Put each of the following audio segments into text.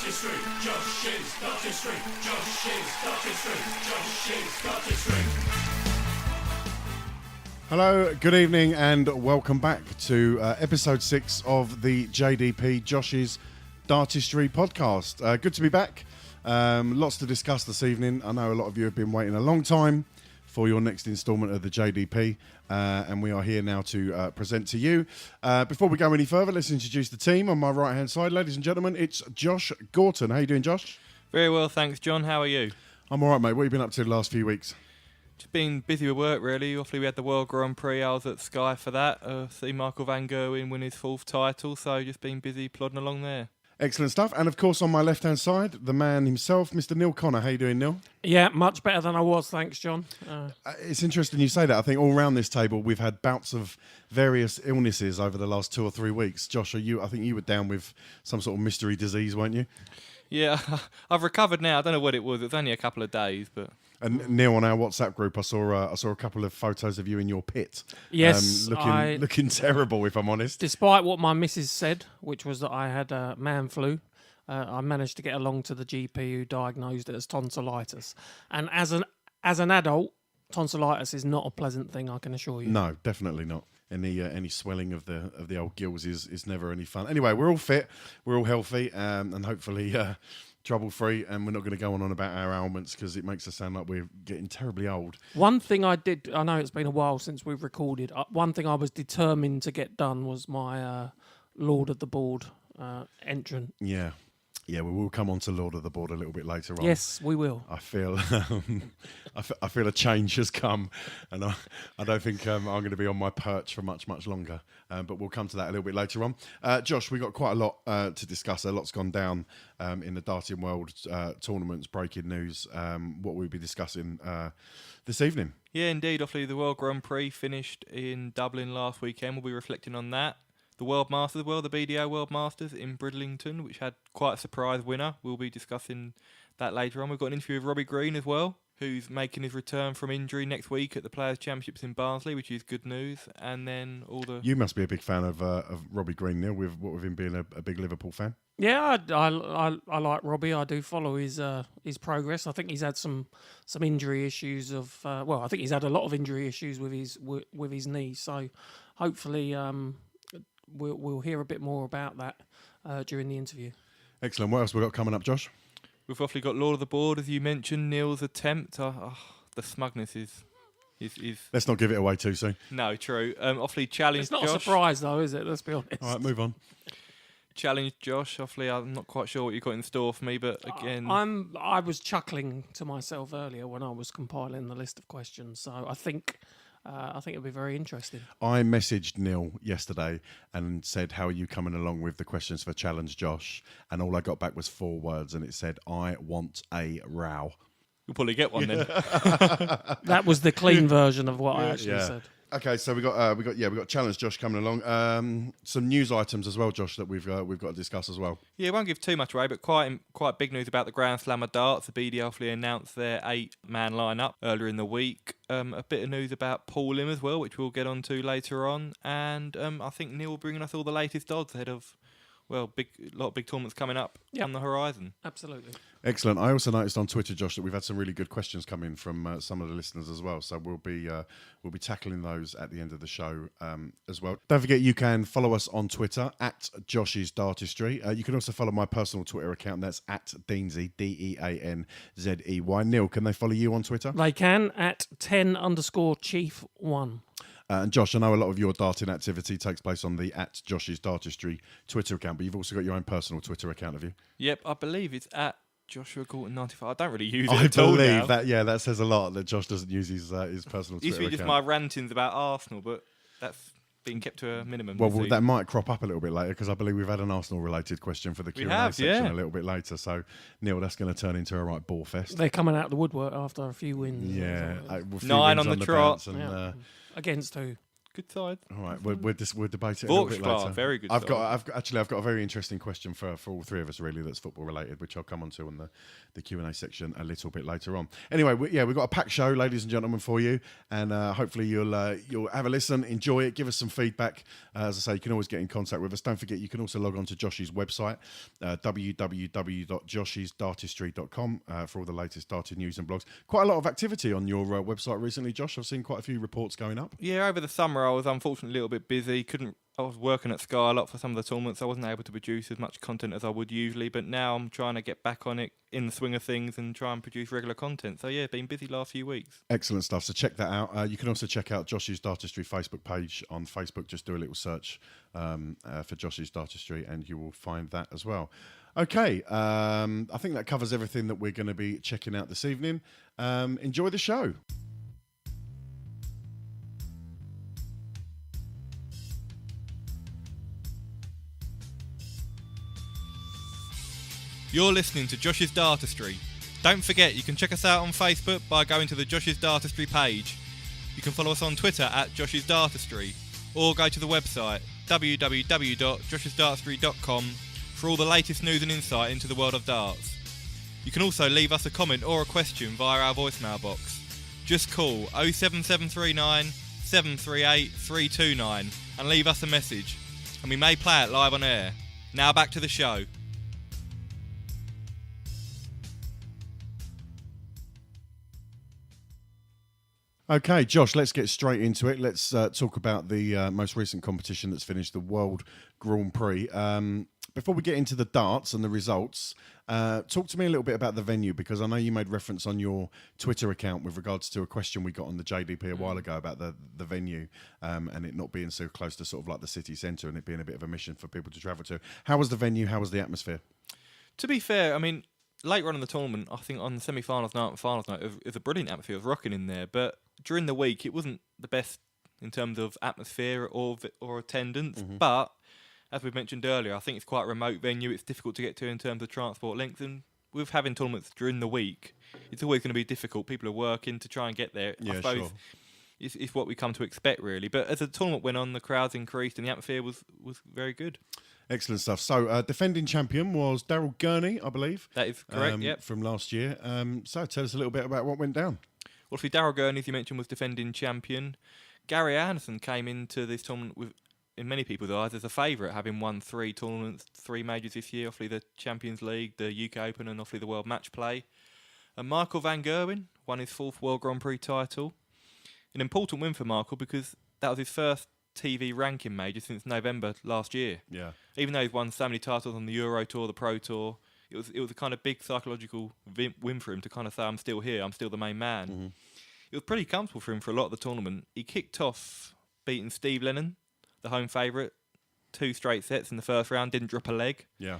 Dartistry, Josh's Dartistry, Josh's Dartistry, Josh's Dartistry. Hello, good evening, and welcome back to episode 6 of the JDP Josh's Dartistry podcast. Good to be back. Lots to discuss this evening. I know a lot of you have been waiting a long time for your next instalment of the JDP, and we are here now to present to you. Before we go any further, let's introduce the team. On my right-hand side, ladies and gentlemen, it's Josh Gorton. How you doing, Josh? Very well, thanks, John. How are you? I'm all right, mate. What have you been up to the last few weeks? Just been busy with work, really. Obviously, we had the World Grand Prix. I was at Sky for that. See Michael van Gerwen win his 4th title, so just been busy plodding along there. Excellent stuff. And, of course, on my left-hand side, the man himself, Mr. Neil Connor. How you doing, Neil? Yeah, much better than I was, thanks, John. It's interesting you say that. I think all around this table, we've had bouts of various illnesses over the last 2 or 3 weeks. Josh, I think you were down with some sort of mystery disease, weren't you? Yeah, I've recovered now. I don't know what it was. It was only a couple of days, but... And Neil, on our WhatsApp group, I saw a couple of photos of you in your pit. Yes, looking terrible, if I'm honest. Despite what my missus said, which was that I had man flu, I managed to get along to the GP who diagnosed it as tonsillitis. And as an adult, tonsillitis is not a pleasant thing, I can assure you. No, definitely not. Any swelling of the old gills is never any fun. Anyway, we're all fit, we're all healthy, and hopefully trouble-free, and we're not going to go on about our ailments because it makes us sound like we're getting terribly old. One thing I know it's been a while since we've recorded, one thing I was determined to get done was my Lord of the Board entrant. Yeah, we will come on to Lord of the Board a little bit later on. Yes, we will. I feel I feel a change has come, and I don't think I'm going to be on my perch for much longer. But we'll come to that a little bit later on. Josh, we got quite a lot to discuss. A lot's gone down in the Darting World tournaments, breaking news. What we'll be discussing this evening. Yeah, indeed. Obviously, the World Grand Prix finished in Dublin last weekend. We'll be reflecting on that. The World Masters, the BDO World Masters in Bridlington, which had quite a surprise winner. We'll be discussing that later on. We've got an interview with Robbie Green as well, who's making his return from injury next week at the Players' Championships in Barnsley, which is good news. And then You must be a big fan of Robbie Green, Neil, with him being a big Liverpool fan. Yeah, I like Robbie. I do follow his progress. I think he's had some injury issues I think he's had a lot of injury issues with his knee. So hopefully we'll hear a bit more about that during the interview. Excellent. What else we got coming up, Josh? We've obviously got Lord of the Board, as you mentioned. Neil's attempt. The smugness is. Let's not give it away too soon. No, true. Obviously, challenge. It's not Josh. a surprise, though, is it? Let's be honest. All right, move on. Challenge Josh. Obviously, I'm not quite sure what you've got in store for me, but again, I was chuckling to myself earlier when I was compiling the list of questions. So I think it'll be very interesting. I messaged Neil yesterday and said, "How are you coming along with the questions for Challenge Josh?" And all I got back was 4 words, and it said, "I want a row." You'll probably get one then. That was the clean version of what I actually said. Okay, so we got Challenge Josh coming along. Some news items as well, Josh, that we've got to discuss as well. Yeah, won't give too much away, but quite big news about the Grand Slam of Darts. The BDO obviously announced their 8-man lineup earlier in the week. A bit of news about Paul Lim as well, which we'll get onto later on, and I think Neil will bring us all the latest odds ahead of a lot of big tournaments coming up on the horizon. Absolutely. Excellent. I also noticed on Twitter, Josh, that we've had some really good questions come in from some of the listeners as well. So we'll be tackling those at the end of the show as well. Don't forget you can follow us on Twitter at Josh's Dartistry. You can also follow my personal Twitter account. That's at Deansy, DeAnzey. Neil, can they follow you on Twitter? They can at 10_chief1. And Josh, I know a lot of your darting activity takes place on the at Josh's Dartistry Twitter account, but you've also got your own personal Twitter account, have you? Yep, I believe it's at Joshua Gorton 95. I don't really use it I at all now. believe that. Yeah, that says a lot that Josh doesn't use his personal Twitter account. Used to be just my rantings about Arsenal, but that's been kept to a minimum. Well, that might crop up a little bit later because I believe we've had an Arsenal-related question for the Q&A section a little bit later. So, Neil, that's going to turn into a right ball fest. They're coming out of the woodwork after a few wins. Yeah, 9 on the trot. And, Against who? good side. All right, we'll debate it a little bit later. Very good. I've got a very interesting question for all three of us, really, that's football related, which I'll come on to on the Q&A section a little bit later on. Anyway, we've got a packed show, ladies and gentlemen, for you, and hopefully you'll have a listen, enjoy it, give us some feedback. As I say, you can always get in contact with us. Don't forget, you can also log on to Josh's website, www.joshsdartistry.com, for all the latest darting news and blogs. Quite a lot of activity on your website recently, Josh. I've seen quite a few reports going up. Yeah, over the summer I was unfortunately a little bit busy. I was working at Sky a lot for some of the tournaments. I wasn't able to produce as much content as I would usually, but now I'm trying to get back on it in the swing of things and try and produce regular content. So yeah, been busy last few weeks. Excellent stuff. So check that out. You can also check out Josh's Dartistry Facebook page on Facebook. Just do a little search for Josh's Dartistry and you will find that as well. Okay, I think that covers everything that we're going to be checking out this evening. Enjoy the show. You're listening to Josh's Dartistry. Don't forget, you can check us out on Facebook by going to the Josh's Dartistry page. You can follow us on Twitter at Josh's Dartistry, or go to the website www.joshsdartistry.com for all the latest news and insight into the world of darts. You can also leave us a comment or a question via our voicemail box. Just call 07739 738 329 and leave us a message, and we may play it live on air. Now back to the show. Okay, Josh, let's get straight into it. Let's talk about the most recent competition that's finished, the World Grand Prix. Before we get into the darts and the results, talk to me a little bit about the venue, because I know you made reference on your Twitter account with regards to a question we got on the JDP a while ago about the venue and it not being so close to sort of like the city centre and it being a bit of a mission for people to travel to. How was the venue? How was the atmosphere? To be fair, I mean, later on in the tournament, I think on the semi-finals night and finals night, it was a brilliant atmosphere. It was rocking in there, but during the week, it wasn't the best in terms of atmosphere or attendance. Mm-hmm. But as we mentioned earlier, I think it's quite a remote venue. It's difficult to get to in terms of transport links, and with having tournaments during the week, it's always going to be difficult. People are working to try and get there. Yeah, I suppose sure. It's what we come to expect, really. But as the tournament went on, the crowds increased and the atmosphere was very good. Excellent stuff. So, defending champion was Darrell Gurney, I believe. That is correct, yep. From last year. So, tell us a little bit about what went down. Well, see, Darrell Gurney, as you mentioned, was defending champion. Gary Anderson came into this tournament with, in many people's eyes, as a favourite, having won 3 tournaments, 3 majors this year, obviously the Champions League, the UK Open, and obviously the World Match Play. And Michael van Gerwen won his 4th World Grand Prix title. An important win for Michael because that was his first TV ranking major since November last year. Yeah. Even though he's won so many titles on the Euro Tour, the Pro Tour, it was a kind of big psychological win for him to kind of say, I'm still here, I'm still the main man. Mm-hmm. It was pretty comfortable for him for a lot of the tournament. He kicked off beating Steve Lennon, the home favourite, 2 straight sets in the first round, didn't drop a leg. Yeah.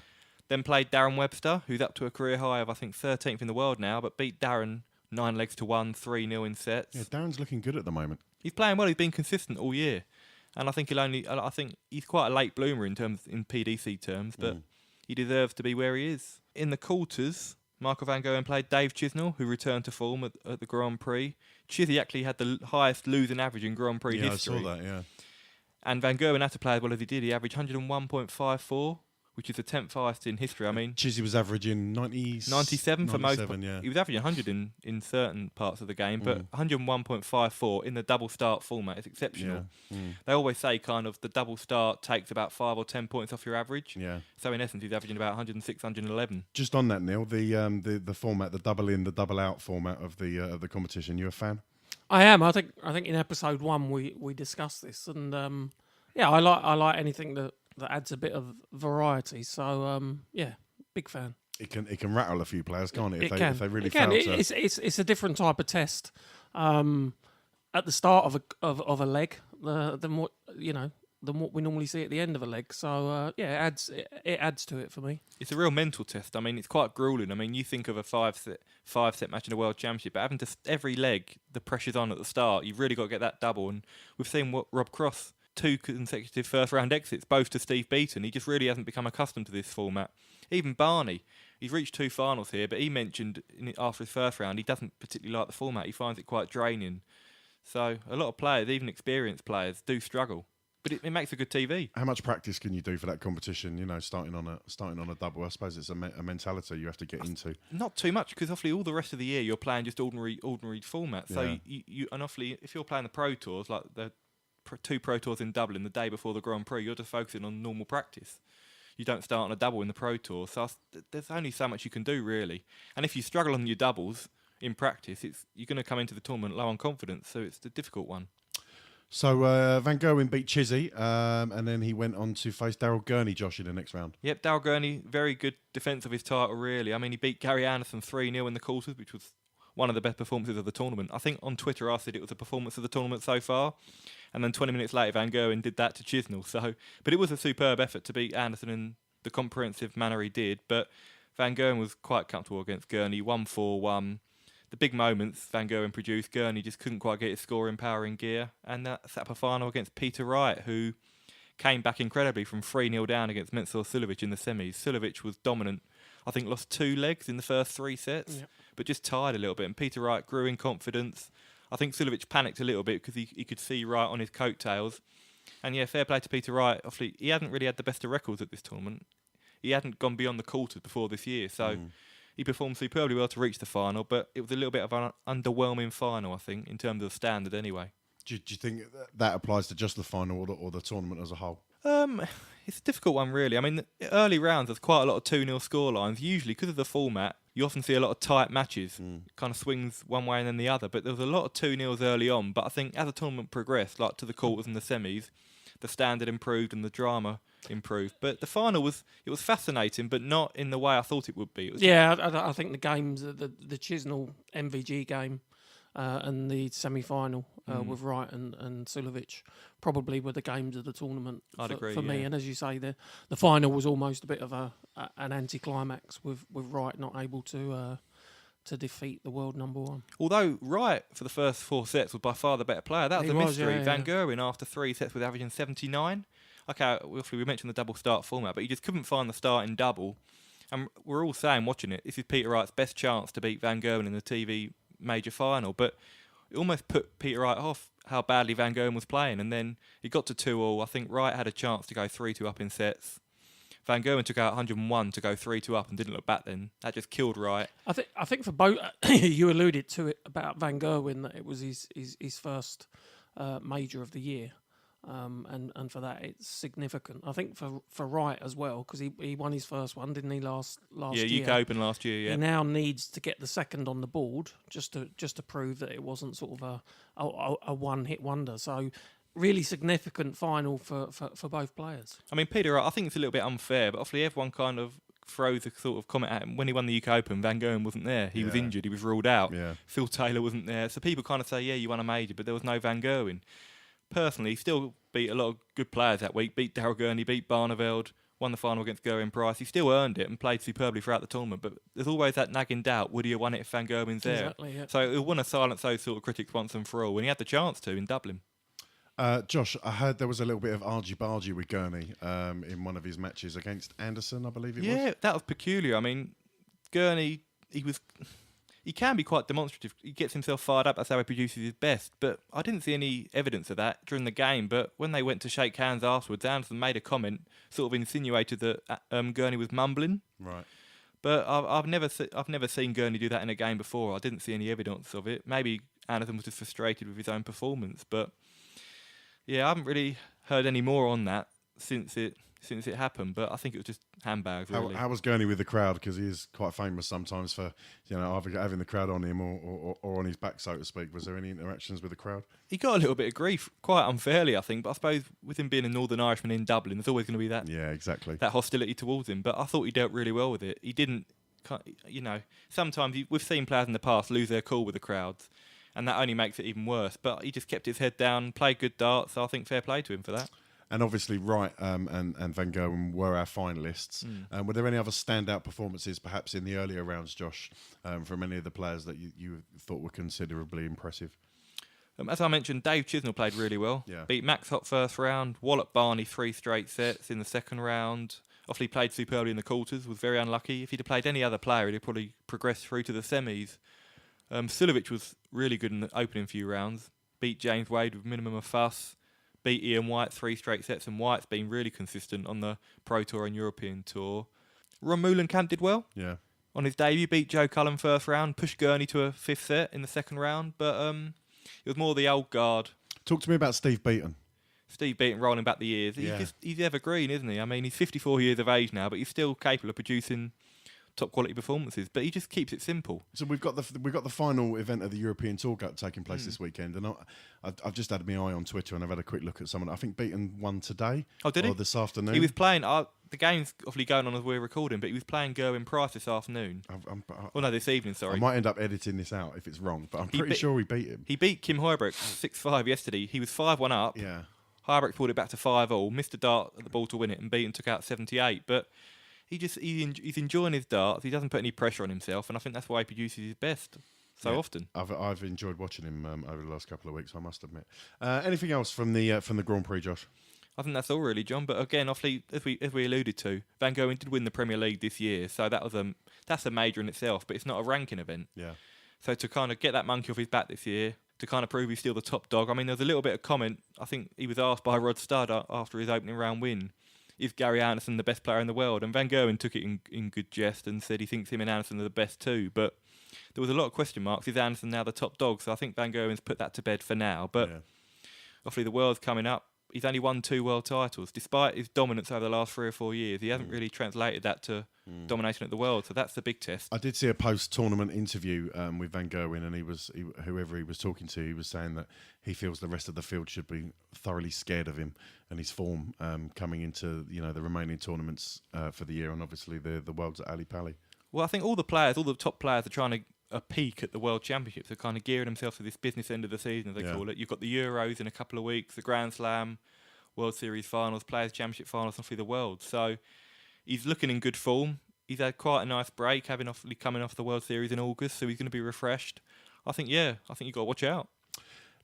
Then played Darren Webster, who's up to a career high of, I think, 13th in the world now, but beat Darren 9 legs to 1, 3-0 in sets. Yeah, Darren's looking good at the moment. He's playing well, he's been consistent all year. And I think he's quite a late bloomer in PDC terms, but he deserves to be where he is. In the quarters, Michael van Gerwen played Dave Chisnell, who returned to form at the Grand Prix. Chizzy actually had the highest losing average in Grand Prix history. Yeah, I saw that, yeah. And van Gerwen had to play as well as he did. He averaged 101.54, which is the 10th highest in history. I mean, Chizzy was averaging 97 for most. Yeah. He was averaging 100 in certain parts of the game, but 101.54 in the double start format is exceptional. Yeah. They always say kind of the double start takes about 5 or 10 points off your average. Yeah. So in essence, he's averaging about 106, 111. Just on that, Neil, the format, the double in, the double out format of the competition. You a fan? I am. I think in episode 1 we discussed this, and I like anything that adds a bit of variety. So yeah, big fan. It can rattle a few players, can't it? If they really fail to. It's a different type of test. At the start of a leg, than what we normally see at the end of a leg. So yeah, it adds to it for me. It's a real mental test. I mean, it's quite grueling. I mean, you think of a five set match in a World Championship, but having to every leg, the pressure's on at the start. You've really got to get that double. And we've seen what Rob Cross, 2 consecutive first round exits, both to Steve Beaton. He just really hasn't become accustomed to this format. Even Barney, he's reached 2 finals here, but he mentioned after his first round he doesn't particularly like the format. He finds it quite draining. So a lot of players, even experienced players, do struggle. But it makes a good TV. How much practice can you do for that competition? You know, starting on a double. I suppose it's a mentality you have to get into. Not too much, because obviously all the rest of the year you're playing just ordinary format. So Yeah. you and obviously if you're playing the Pro Tours, like the two Pro Tours in Dublin the day before the Grand Prix, you're just focusing on normal practice. You don't start on a double in the Pro Tour. So there's only so much you can do really. And if you struggle on your doubles in practice, you're going to come into the tournament low on confidence. So it's the difficult one. So Van Gerwen beat Chizzy, and then he went on to face Daryl Gurney, Josh, in the next round. Yep, Darrell Gurney, very good defence of his title, really. I mean, he beat Gary Anderson 3-0 in the quarters, which was one of the best performances of the tournament. I think on Twitter I said it was a performance of the tournament so far, and then 20 minutes later Van Gerwen did that to Chisnell. But it was a superb effort to beat Anderson in the comprehensive manner he did, but Van Gerwen was quite comfortable against Gurney, 1-4-1. The big moments Van Gerwen produced, Gurney just couldn't quite get his scoring power in gear, and that set up a final against Peter Wright, who came back incredibly from 3-0 down against Mensur Suljovic in the semis. Suljovic was dominant. I think lost 2 legs in the first 3 sets, but just tired a little bit, and Peter Wright grew in confidence. I think Suljovic panicked a little bit because he could see Wright on his coattails. And yeah, fair play to Peter Wright. Obviously, he hadn't really had the best of records at this tournament. He hadn't gone beyond the quarters before this year, so he performed superbly well to reach the final, but it was a little bit of an underwhelming final, I think, in terms of standard anyway. Do you think that applies to just the final or the tournament as a whole? It's a difficult one, really. I mean, the early rounds, there's quite a lot of 2-0 scorelines. Usually, because of the format, you often see a lot of tight matches. Kind of swings one way and then the other. But there was a lot of 2-0s early on. But I think as the tournament progressed, like to the quarters and the semis, the standard improved and the drama improved. But the final was fascinating, but not in the way I thought it would be. I think the games, the Chisnell MVG game and the semi-final with Wright and Suljovic probably were the games of the tournament I'd agree, for me. yeah. And as you say, the final was almost a bit of an anticlimax with Wright not able to defeat the world number one. Although Wright, for the first 4 sets, was by far the better player. That was the mystery. Yeah, Van Gerwen, after 3 sets, was averaging 79. Okay, we mentioned the double start format, but he just couldn't find the start in double. And we're all saying, watching it, this is Peter Wright's best chance to beat Van Gerwen in the TV major final. But it almost put Peter Wright off how badly Van Gerwen was playing. And then he got to 2-2. I think Wright had a chance to go 3-2 up in sets. Van Gerwen took out 101 to go 3-2 up and didn't look back then. That just killed Wright. I think for both, you alluded to it about Van Gerwen, that it was his first major of the year. And for that, it's significant. I think for Wright as well, because he won his first one, didn't he, last year? Yeah, UK Open last year, yeah. He now needs to get the second on the board just to prove that it wasn't sort of a one-hit wonder. So really significant final for both players. I mean, Peter Wright, I think it's a little bit unfair, but obviously everyone kind of throws a sort of comment at him. When he won the UK Open, Van Gerwen wasn't there. He was injured. He was ruled out. Yeah. Phil Taylor wasn't there. So people kind of say, yeah, you won a major, but there was no Van Gerwen. Personally, he still beat a lot of good players that week. Beat Daryl Gurney, beat Barneveld, won the final against Gerwyn Price. He still earned it and played superbly throughout the tournament. But there's always that nagging doubt: would he have won it if Van Gerwen's there? Exactly. Yeah. So he'll want to silence those sort of critics once and for all. When he had the chance to in Dublin. Josh, I heard there was a little bit of argy-bargy with Gurney in one of his matches against Anderson, I believe it was. Yeah, that was peculiar. I mean, Gurney, he can be quite demonstrative. He gets himself fired up. That's how he produces his best. But I didn't see any evidence of that during the game. But when they went to shake hands afterwards, Anderson made a comment, sort of insinuated that Gurney was mumbling. Right. But I've never seen Gurney do that in a game before. I didn't see any evidence of it. Maybe Anderson was just frustrated with his own performance. But yeah, I haven't really heard any more on that since it happened, but I think it was just handbags, really. How was Gurney with the crowd? Because he is quite famous sometimes for, either having the crowd on him or on his back, so to speak. Was there any interactions with the crowd? He got a little bit of grief, quite unfairly, I think. But I suppose with him being a Northern Irishman in Dublin, there's always going to be that. Yeah, exactly. That hostility towards him. But I thought he dealt really well with it. He didn't, sometimes we've seen players in the past lose their cool with the crowds, and that only makes it even worse. But he just kept his head down, played good darts. So I think fair play to him for that. And obviously, Wright and Van Gerwen were our finalists. Were there any other standout performances, perhaps in the earlier rounds, Josh, from any of the players that you thought were considerably impressive? As I mentioned, Dave Chisnell played really well. Yeah. Beat Max Hott first round, walloped Barney 3 straight sets in the second round. Obviously played superbly in the quarters, was very unlucky. If he'd have played any other player, he'd have probably progressed through to the semis. Suljovic was really good in the opening few rounds. beat James Wade with minimum of fuss, beat Ian White 3 straight sets, and White's been really consistent on the Pro Tour and European Tour. Ron Moulenkamp did well. Yeah. On his debut, beat Joe Cullen first round, pushed Gurney to a 5th set in the second round, but it was more the old guard. Talk to me about Steve Beaton. Steve Beaton rolling back the years. Yeah. He's evergreen, isn't he? I mean, he's 54 years of age now, but he's still capable of producing top quality performances. But he just keeps it simple. So we've got the final event of the European Tour taking place this weekend, and I've just had my eye on Twitter and I've had a quick look at someone. I think Beaton won today. Oh, did he? Or this afternoon. He was playing. The game's obviously going on as we're recording, but he was playing Gerwin Price this afternoon. This evening. Sorry. I might end up editing this out if it's wrong, but I'm pretty sure we beat him. He beat Kim Huybrecht 6-5 yesterday. He was 5-1 up. Yeah. Huybrecht pulled it back to 5-all, missed a dart at the ball to win it, and Beaton took out 78. But he's enjoying his darts. He doesn't put any pressure on himself, and I think that's why he produces his best so often. I've enjoyed watching him over the last couple of weeks, I must admit. Anything else from the Grand Prix, Josh? I think that's all really, John. But again, obviously, as we alluded to, Van Gerwen did win the Premier League this year, so that's a major in itself. But it's not a ranking event. Yeah. So to kind of get that monkey off his back this year, to kind of prove he's still the top dog. I mean, there's a little bit of comment. I think he was asked by Rod Studd after his opening round win, is Gary Anderson the best player in the world? And Van Gerwen took it in good jest and said he thinks him and Anderson are the best too. But there was a lot of question marks. Is Anderson now the top dog? So I think Van Gerwen's put that to bed for now. But obviously the World's coming up. He's only won 2 world titles. Despite his dominance over the last 3 or 4 years, he hasn't really translated that to domination at the World. So that's the big test. I did see a post-tournament interview with Van Gerwen, and whoever he was talking to, he was saying that he feels the rest of the field should be thoroughly scared of him and his form coming into the remaining tournaments for the year, and obviously the World's at Ali Pali. Well, I think all the top players are trying to peak at the World Championships. They're kind of gearing themselves for this business end of the season, as they call it. You've got the Euros in a couple of weeks, the Grand Slam, World Series finals, Players' Championship finals, and for the World. So he's looking in good form. He's had quite a nice break, coming off the World Series in August, so he's going to be refreshed. I think you've got to watch out.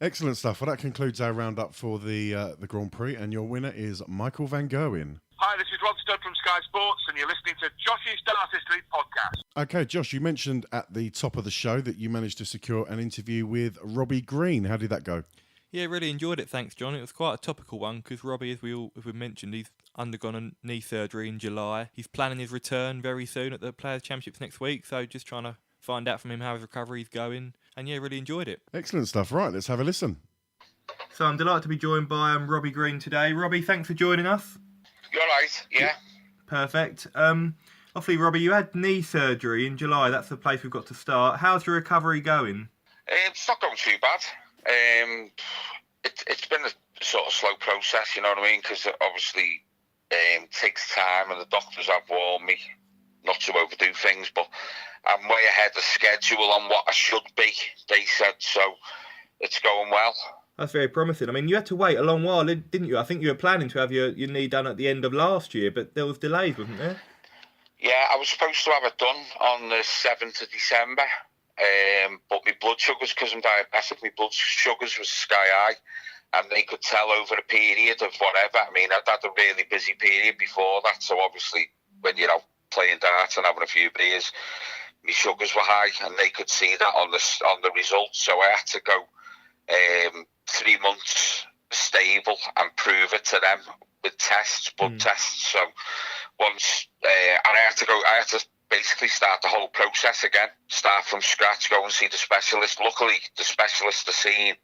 Excellent stuff. Well, that concludes our roundup for the Grand Prix, and your winner is Michael van Gerwen. Hi, this is Rod Studd from Sky Sports, and you're listening to Josh's Dartistry podcast. Okay, Josh, you mentioned at the top of the show that you managed to secure an interview with Robbie Green. How did that go? Yeah, really enjoyed it, thanks, John. It was quite a topical one because Robbie, as we mentioned, he's undergone a knee surgery in July. He's planning his return very soon at the Players' Championships next week, so just trying to find out from him how his recovery is going. And yeah, really enjoyed it. Excellent stuff. Right, let's have a listen. So I'm delighted to be joined by Robbie Green today. Robbie, thanks for joining us. You're right, yeah. Perfect. Obviously, Robbie, you had knee surgery in July. That's the place we've got to start. How's your recovery going? It's not going too bad. It's been a sort of slow process, you know what I mean? Because obviously it takes time, and the doctors have warned me not to overdo things, but I'm way ahead of schedule on what I should be, they said, so it's going well. That's very promising. I mean, you had to wait a long while, didn't you? I think you were planning to have your knee done at the end of last year, but there was delays, wasn't there? Yeah, I was supposed to have it done on the 7th of December, but my blood sugars, because I'm diabetic, my blood sugars was sky high, and they could tell over a period of whatever. I mean, I'd had a really busy period before that, so obviously when you're out playing darts and having a few beers, my sugars were high, and they could see that on the results, so I had to go 3 months stable and prove it to them with blood tests. So once, and I had to basically start the whole process again, start from scratch, go and see the specialist. Luckily, the specialist I seen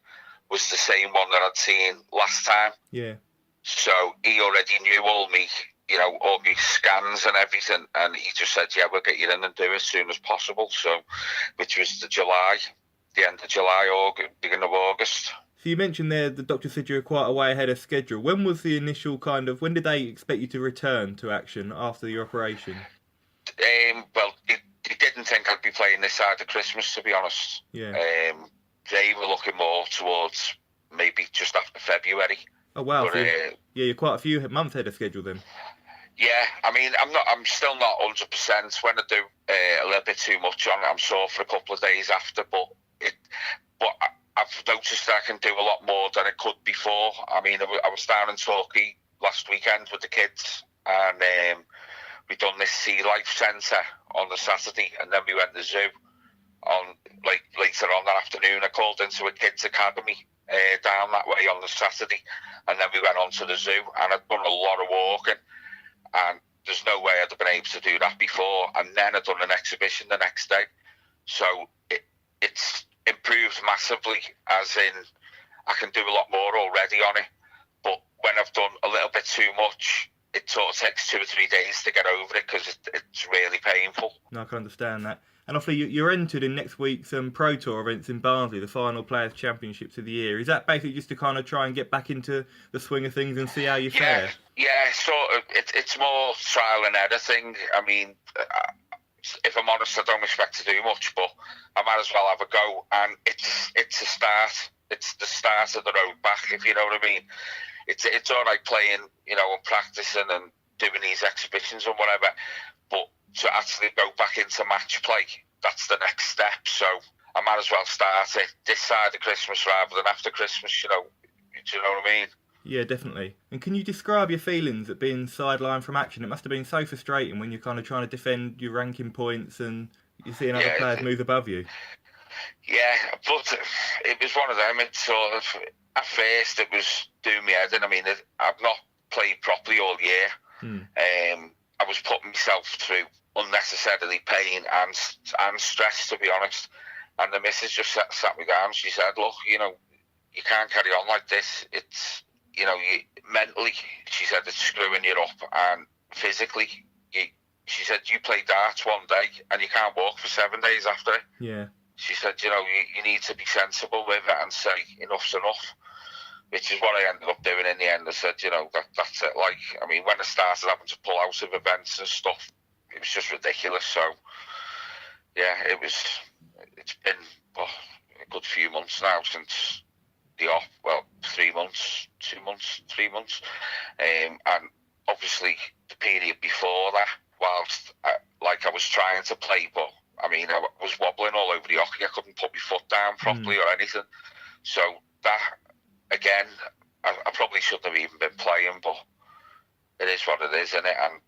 was the same one that I'd seen last time. Yeah. So he already knew all me scans and everything, and he just said, yeah, we'll get you in and do it as soon as possible. So, which was the end of July, beginning of August. So you mentioned there the doctor said you were quite a way ahead of schedule. When was the initial when did they expect you to return to action after your operation? Well, they didn't think I'd be playing this side of Christmas, to be honest. Yeah. They were looking more towards maybe just after February. Oh wow! But, so you're quite a few months ahead of schedule then. Yeah, I mean, I'm still not 100%. When I do a little bit too much on it, I'm sore for a couple of days after. But I've noticed that I can do a lot more than I could before. I mean, I was down in Torquay last weekend with the kids, and we done this Sea Life Centre on the Saturday, and then we went to the zoo on later on that afternoon. I called into a kids academy down that way on the Saturday, and then we went on to the zoo, and I'd done a lot of walking, and there's no way I'd have been able to do that before. And then I'd done an exhibition the next day, so it's improved massively, as in I can do a lot more already on it. But when I've done a little bit too much, it sort of takes 2 or 3 days to get over it, because it's really painful. No, I can understand that. And obviously you're entered in next week's Pro Tour events in Barnsley, the final Players' Championships of the year. Is that basically just to kind of try and get back into the swing of things and see how you fare? Yeah, sort of. It's more trial and error thing. I mean, if I'm honest, I don't expect to do much, but I might as well have a go. And it's a start. It's the start of the road back, if you know what I mean. It's all right playing, you know, and practicing and doing these exhibitions and whatever, but to actually go back into match play, that's the next step. So I might as well start it this side of Christmas rather than after Christmas, you know. Do you know what I mean? Yeah, definitely. And can you describe your feelings at being sidelined from action? It must have been so frustrating when you're kind of trying to defend your ranking points and you're seeing other players move above you. Yeah, but it was one of them. It's sort of, at first it was doing me head in. I mean, I've not played properly all year. I was putting myself through unnecessarily pain and stress, to be honest. And the missus just sat me down. She said, look, you know, you can't carry on like this. It's, you know, mentally, she said, it's screwing you up. And physically, she said, you play darts one day and you can't walk for 7 days after it. Yeah. She said, you know, you need to be sensible with it and say enough's enough, which is what I ended up doing in the end. I said, you know, that's it. Like, I mean, when I started having to pull out of events and stuff, it was just ridiculous. So, yeah, it's been a good few months now since the off, 3 months, 2 months, 3 months. And obviously the period before that, whilst I was trying to play, but I mean, I was wobbling all over the hockey. I couldn't put my foot down properly or anything. So that, again, I probably shouldn't have even been playing, but it is what it is, isn't it? And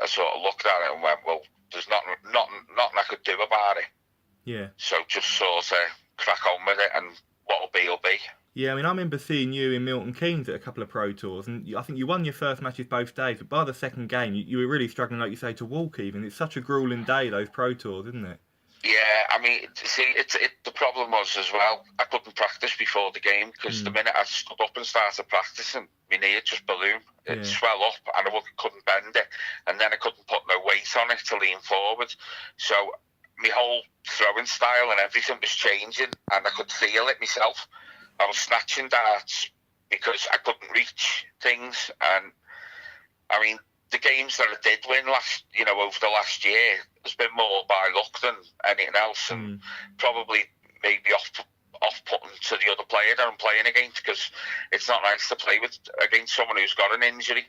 I sort of looked at it and went, well, there's nothing I could do about it. Yeah. So just sort of crack on with it, and what'll be, will be. Yeah, I mean, I remember seeing you in Milton Keynes at a couple of Pro Tours, and I think you won your first matches both days, but by the second game, you were really struggling, like you say, to walk even. It's such a gruelling day, those Pro Tours, isn't it? Yeah, I mean, see, the problem was as well, I couldn't practice before the game, because the minute I stood up and started practicing, my knee had just ballooned. It swelled up, and I couldn't bend it, and then I couldn't put no weight on it to lean forward. So my whole throwing style and everything was changing, and I could feel it myself. I was snatching darts because I couldn't reach things, and I mean, the games that I did win over the last year, has been more by luck than anything else, and probably maybe off-putting to the other player that I'm playing against, because it's not nice to play against someone who's got an injury.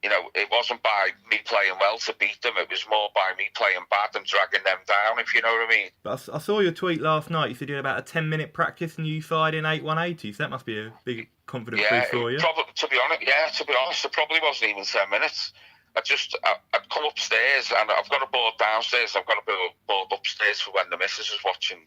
You know, it wasn't by me playing well to beat them, it was more by me playing bad and dragging them down, if you know what I mean. But I saw your tweet last night, you said you had about a 10-minute practice and you fired in 8-180, so that must be a big confidence boost for you. To be honest, it probably wasn't even 10 minutes. I'd come upstairs, and I've got a board downstairs, I've got a board upstairs for when the missus is watching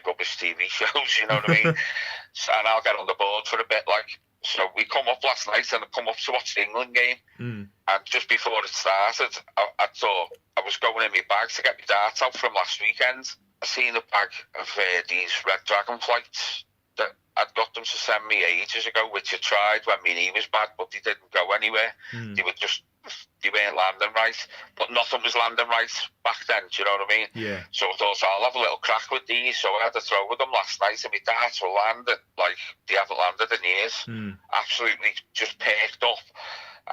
rubbish TV shows, you know what I mean? And I'll get on the board for a bit, like. So we come up last night, and I come up to watch the England game, and just before it started, I thought I was going in my bag to get my darts out from last weekend. I seen a bag of these Red Dragon flights that I'd got them to send me ages ago, which I tried when my knee was bad, but they didn't go anywhere. They weren't landing right, but nothing was landing right back then, do you know what I mean? Yeah. So I thought, I'll have a little crack with these, so I had to throw with them last night, and my darts were landing like they haven't landed in years. Absolutely just perked up,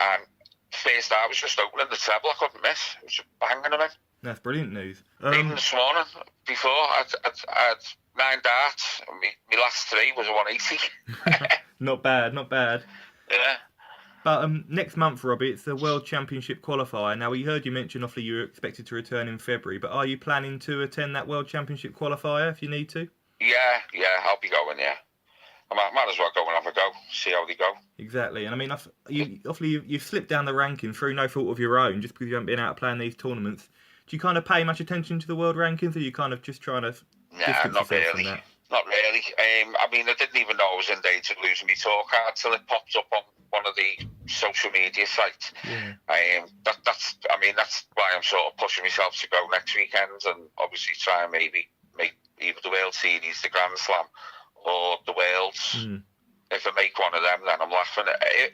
and first dart was just opening the treble, I couldn't miss. It was just banging them in. That's brilliant news. Even this morning, before, I had 9 darts, and my last 3 was a 180. Not bad. Yeah. But next month, Robbie, it's the World Championship qualifier. Now, we heard you mention, obviously, you were expected to return in February, but are you planning to attend that World Championship qualifier if you need to? Yeah, I'll be going, yeah. I might as well go and have a go, see how they go. Exactly, and I mean, you've slipped down the ranking through no fault of your own, just because you haven't been out playing these tournaments. Do you kind of pay much attention to the world rankings, or are you kind of just trying to distance yourself from that? Not really. I mean, I didn't even know I was in danger of losing my tour card till it popped up on one of the social media sites. Yeah. That's why I'm sort of pushing myself to go next weekend and obviously try and maybe make either the World Series, the Grand Slam, or the Worlds. If I make one of them, then I'm laughing.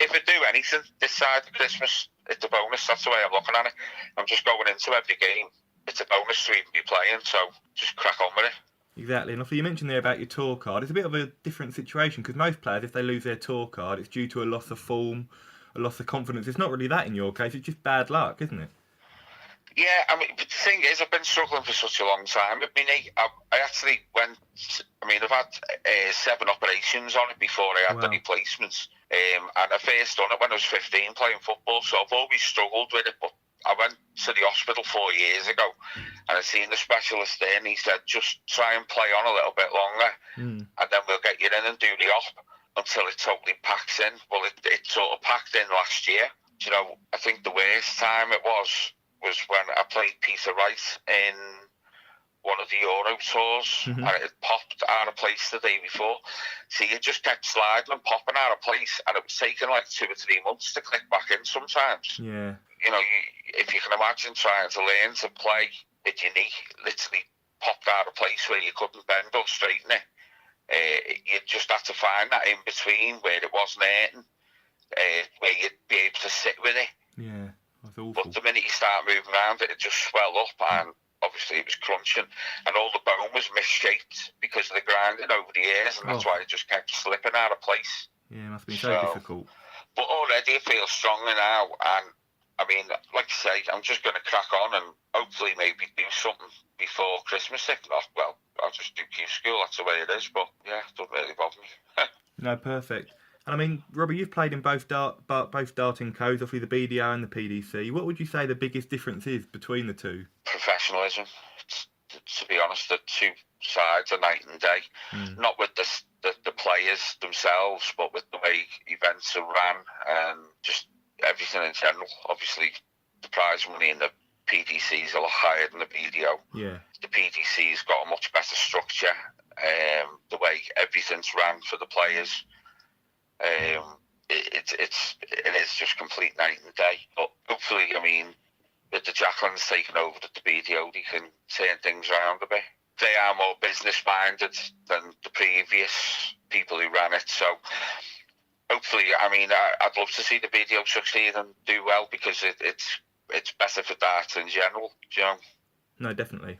If I do anything this side of Christmas, it's a bonus. That's the way I'm looking at it. I'm just going into every game. It's a bonus to even be playing, so just crack on with it. Exactly, and also you mentioned there about your tour card. It's a bit of a different situation because most players, if they lose their tour card, it's due to a loss of form, a loss of confidence. It's not really that in your case, it's just bad luck, isn't it? Yeah, I mean, but the thing is, I've been struggling for such a long time. I mean, I actually went, I've had 7 operations on it before I had any placements. And I first done it when I was 15 playing football, so I've always struggled with it, but I went to the hospital 4 years ago and I seen the specialist there and he said, just try and play on a little bit longer and then we'll get you in and do the op until it totally packs in. Well, it sort of packed in last year. You know, I think the worst time it was when I played Peter Wright in one of the Euro tours and it popped out of place the day before. See, it just kept sliding and popping out of place and it was taking like 2 or 3 months to click back in sometimes. Yeah. You know, if you can imagine trying to learn to play with your knee literally popped out of place where you couldn't bend or straighten it, you just had to find that in between where it wasn't hurting, where you'd be able to sit with it. Yeah, that's awful. But the minute you start moving around it just swelled up and obviously it was crunching and all the bone was misshaped because of the grinding over the years and that's why it just kept slipping out of place. Yeah, it must be so difficult. But already I feel stronger now and I mean, like I say, I'm just going to crack on and hopefully maybe do something before Christmas. If not, well, I'll just do Q school. That's the way it is. But yeah, it doesn't really bother me. No, perfect. And I mean, Robbie, you've played in both darting codes, obviously the BDO and the PDC. What would you say the biggest difference is between the two? Professionalism. To be honest, the two sides are night and day. Not with the players themselves, but with the way events are ran and just everything in general. Obviously, the prize money in the PDC is a lot higher than the BDO. Yeah. The PDC's got a much better structure. The way everything's ran for the players, it is just complete night and day. But hopefully, I mean, with the Jacquelines taking over at the BDO, they can turn things around a bit. They are more business minded than the previous people who ran it, so. Hopefully, I mean, I'd love to see the BDO succeed and do well because it's better for darts in general, you know. No, definitely.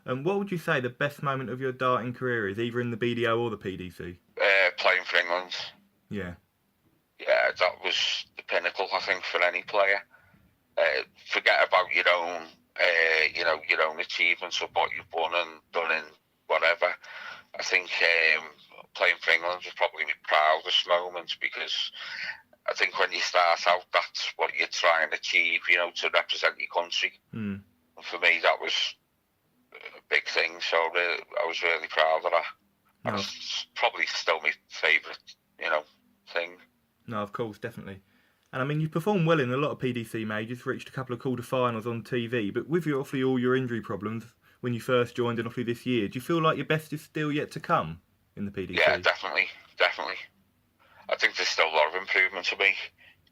What would you say the best moment of your darting career is, either in the BDO or the PDC? Playing for England. Yeah. Yeah, that was the pinnacle, I think, for any player. Forget about your own, your own achievements of what you've won and done in whatever. I think playing for England was probably my proudest moment because I think when you start out, that's what you try and achieve, you know, to represent your country. And for me, that was a big thing, so I was really proud of that. And it's probably still my favourite, you know, thing. No, of course, definitely. And I mean, you performed well in a lot of PDC majors, reached a couple of quarter-finals on TV, but with obviously all your injury problems when you first joined and obviously this year, do you feel like your best is still yet to come in the PDC? Yeah, definitely. I think there's still a lot of improvement to me.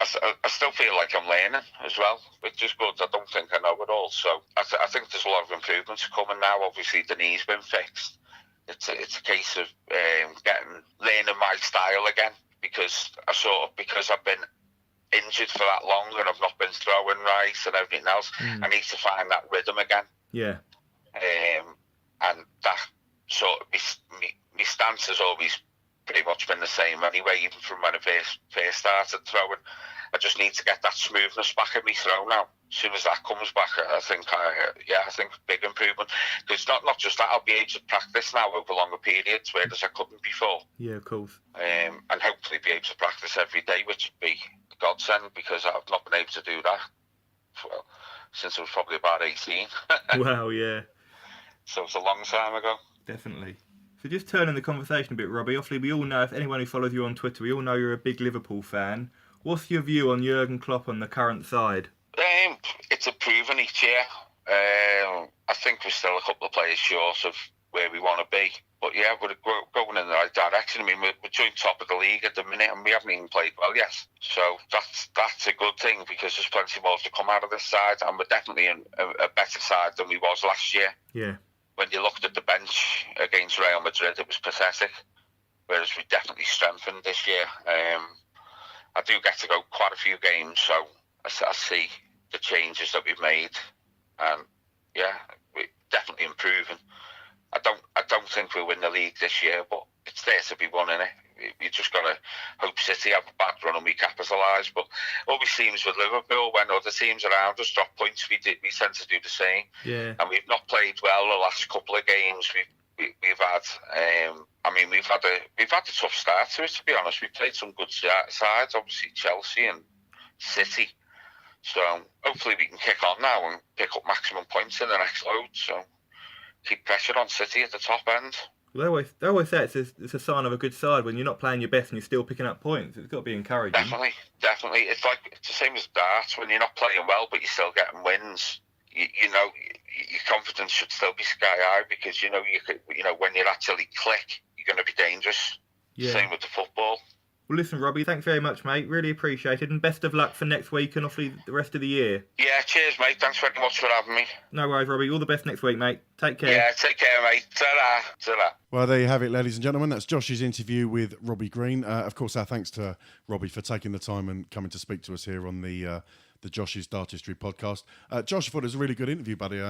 I still feel like I'm learning as well, which is good. I don't think I know it all, so I think there's a lot of improvements coming now. Obviously, the knee's been fixed. It's a case of learning my style again because I've been injured for that long and I've not been throwing right and everything else. I need to find that rhythm again. Yeah. And that sort of my stance has always pretty much been the same anyway, even from when I first started throwing. I just need to get that smoothness back in my throw now. As soon as that comes back, I think big improvement. Because not just that, I'll be able to practice now over longer periods, whereas I couldn't before. Yeah, of course. And hopefully be able to practice every day, which would be a godsend because I've not been able to do that since I was probably about 18. Wow, yeah. So it's a long time ago. Definitely. So just turning the conversation a bit, Robbie, obviously we all know, if anyone who follows you on Twitter, we all know you're a big Liverpool fan. What's your view on Jurgen Klopp on the current side? It's improving each year. I think we're still a couple of players short of where we want to be. But yeah, we're going in the right direction. I mean, we're joint top of the league at the minute, and we haven't even played well yet. So that's a good thing, because there's plenty more to come out of this side, and we're definitely in a better side than we was last year. Yeah. When you looked at the bench against Real Madrid, it was pathetic. Whereas we definitely strengthened this year. I do get to go quite a few games, so I see the changes that we've made, and yeah, we're definitely improving. I don't think we'll win the league this year, but it's there to be won, innit? You just got to hope City have a bad run and we capitalise. But it always seems with Liverpool, when other teams around us drop points, we tend to do the same. Yeah. And we've not played well the last couple of games. We've had, we've had a tough start to it, to be honest. We've played some good sides, obviously Chelsea and City. So hopefully we can kick on now and pick up maximum points in the next load. So keep pressure on City at the top end. Well, they always say it's a sign of a good side when you're not playing your best and you're still picking up points. It's got to be encouraging. Definitely. It's the same as darts. When you're not playing well but you're still getting wins, you know, your confidence should still be sky high, because you know when you actually click, you're going to be dangerous. Yeah. Same with the football. Well, listen, Robbie, thanks very much, mate. Really appreciated, and best of luck for next week and obviously the rest of the year. Yeah, cheers, mate. Thanks very much for having me. No worries, Robbie. All the best next week, mate. Take care. Yeah, take care, mate. Ta-ra. Ta-ra. Well, there you have it, ladies and gentlemen. That's Josh's interview with Robbie Green. Of course, our thanks to Robbie for taking the time and coming to speak to us here on the Josh's Dartistry podcast. Josh, I thought it was a really good interview, buddy.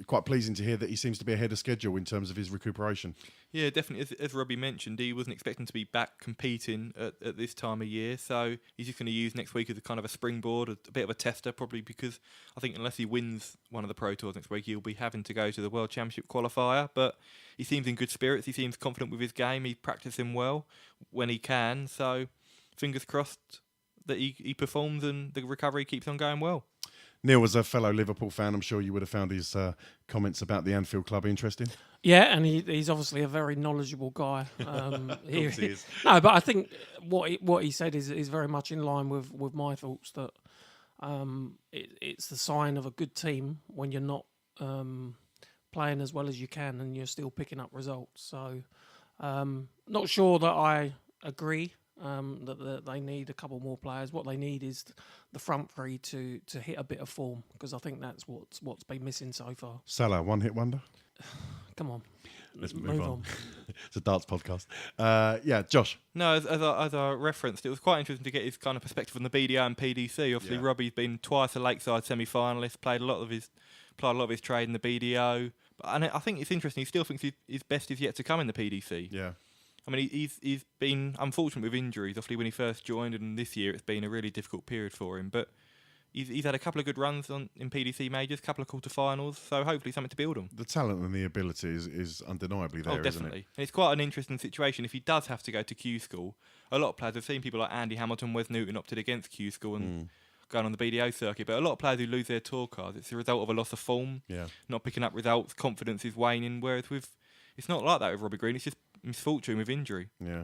Quite pleasing to hear that he seems to be ahead of schedule in terms of his recuperation. Yeah, definitely. As Robbie mentioned, he wasn't expecting to be back competing at this time of year, so he's just going to use next week as a kind of a springboard, a bit of a tester, probably, because I think unless he wins one of the Pro Tours next week, he'll be having to go to the World Championship qualifier. But he seems in good spirits. He seems confident with his game. He's practicing well when he can. So fingers crossed that he performs and the recovery keeps on going well. Neil, was a fellow Liverpool fan, I'm sure you would have found his comments about the Anfield Club interesting. Yeah, and he's obviously a very knowledgeable guy. He is. No, but I think what he said is very much in line with my thoughts, that it's the sign of a good team when you're not playing as well as you can and you're still picking up results. So not sure that I agree that they need a couple more players. What they need is the front three to hit a bit of form, because I think that's what's been missing so far. Salah, one-hit wonder? Come on. Let's move on. It's a darts podcast. Yeah, Josh. No, as I referenced, it was quite interesting to get his kind of perspective on the BDO and PDC. Obviously, Yeah. Robbie's been twice a Lakeside semi-finalist, played a lot of his trade in the BDO. And I think it's interesting. He still thinks his best is yet to come in the PDC. Yeah. I mean, he's been unfortunate with injuries. Obviously, when he first joined, and this year it's been a really difficult period for him. But he's had a couple of good runs in PDC majors, a couple of quarterfinals. So hopefully something to build on. The talent and the ability is undeniably there, definitely. isn't it? And it's quite an interesting situation. If he does have to go to Q School, a lot of players, I've seen people like Andy Hamilton, Wes Newton opted against Q School and going on the BDO circuit. But a lot of players who lose their tour cards, it's a result of a loss of form, not picking up results, confidence is waning. Whereas it's not like that with Robbie Green. It's just misfortune with injury. Yeah.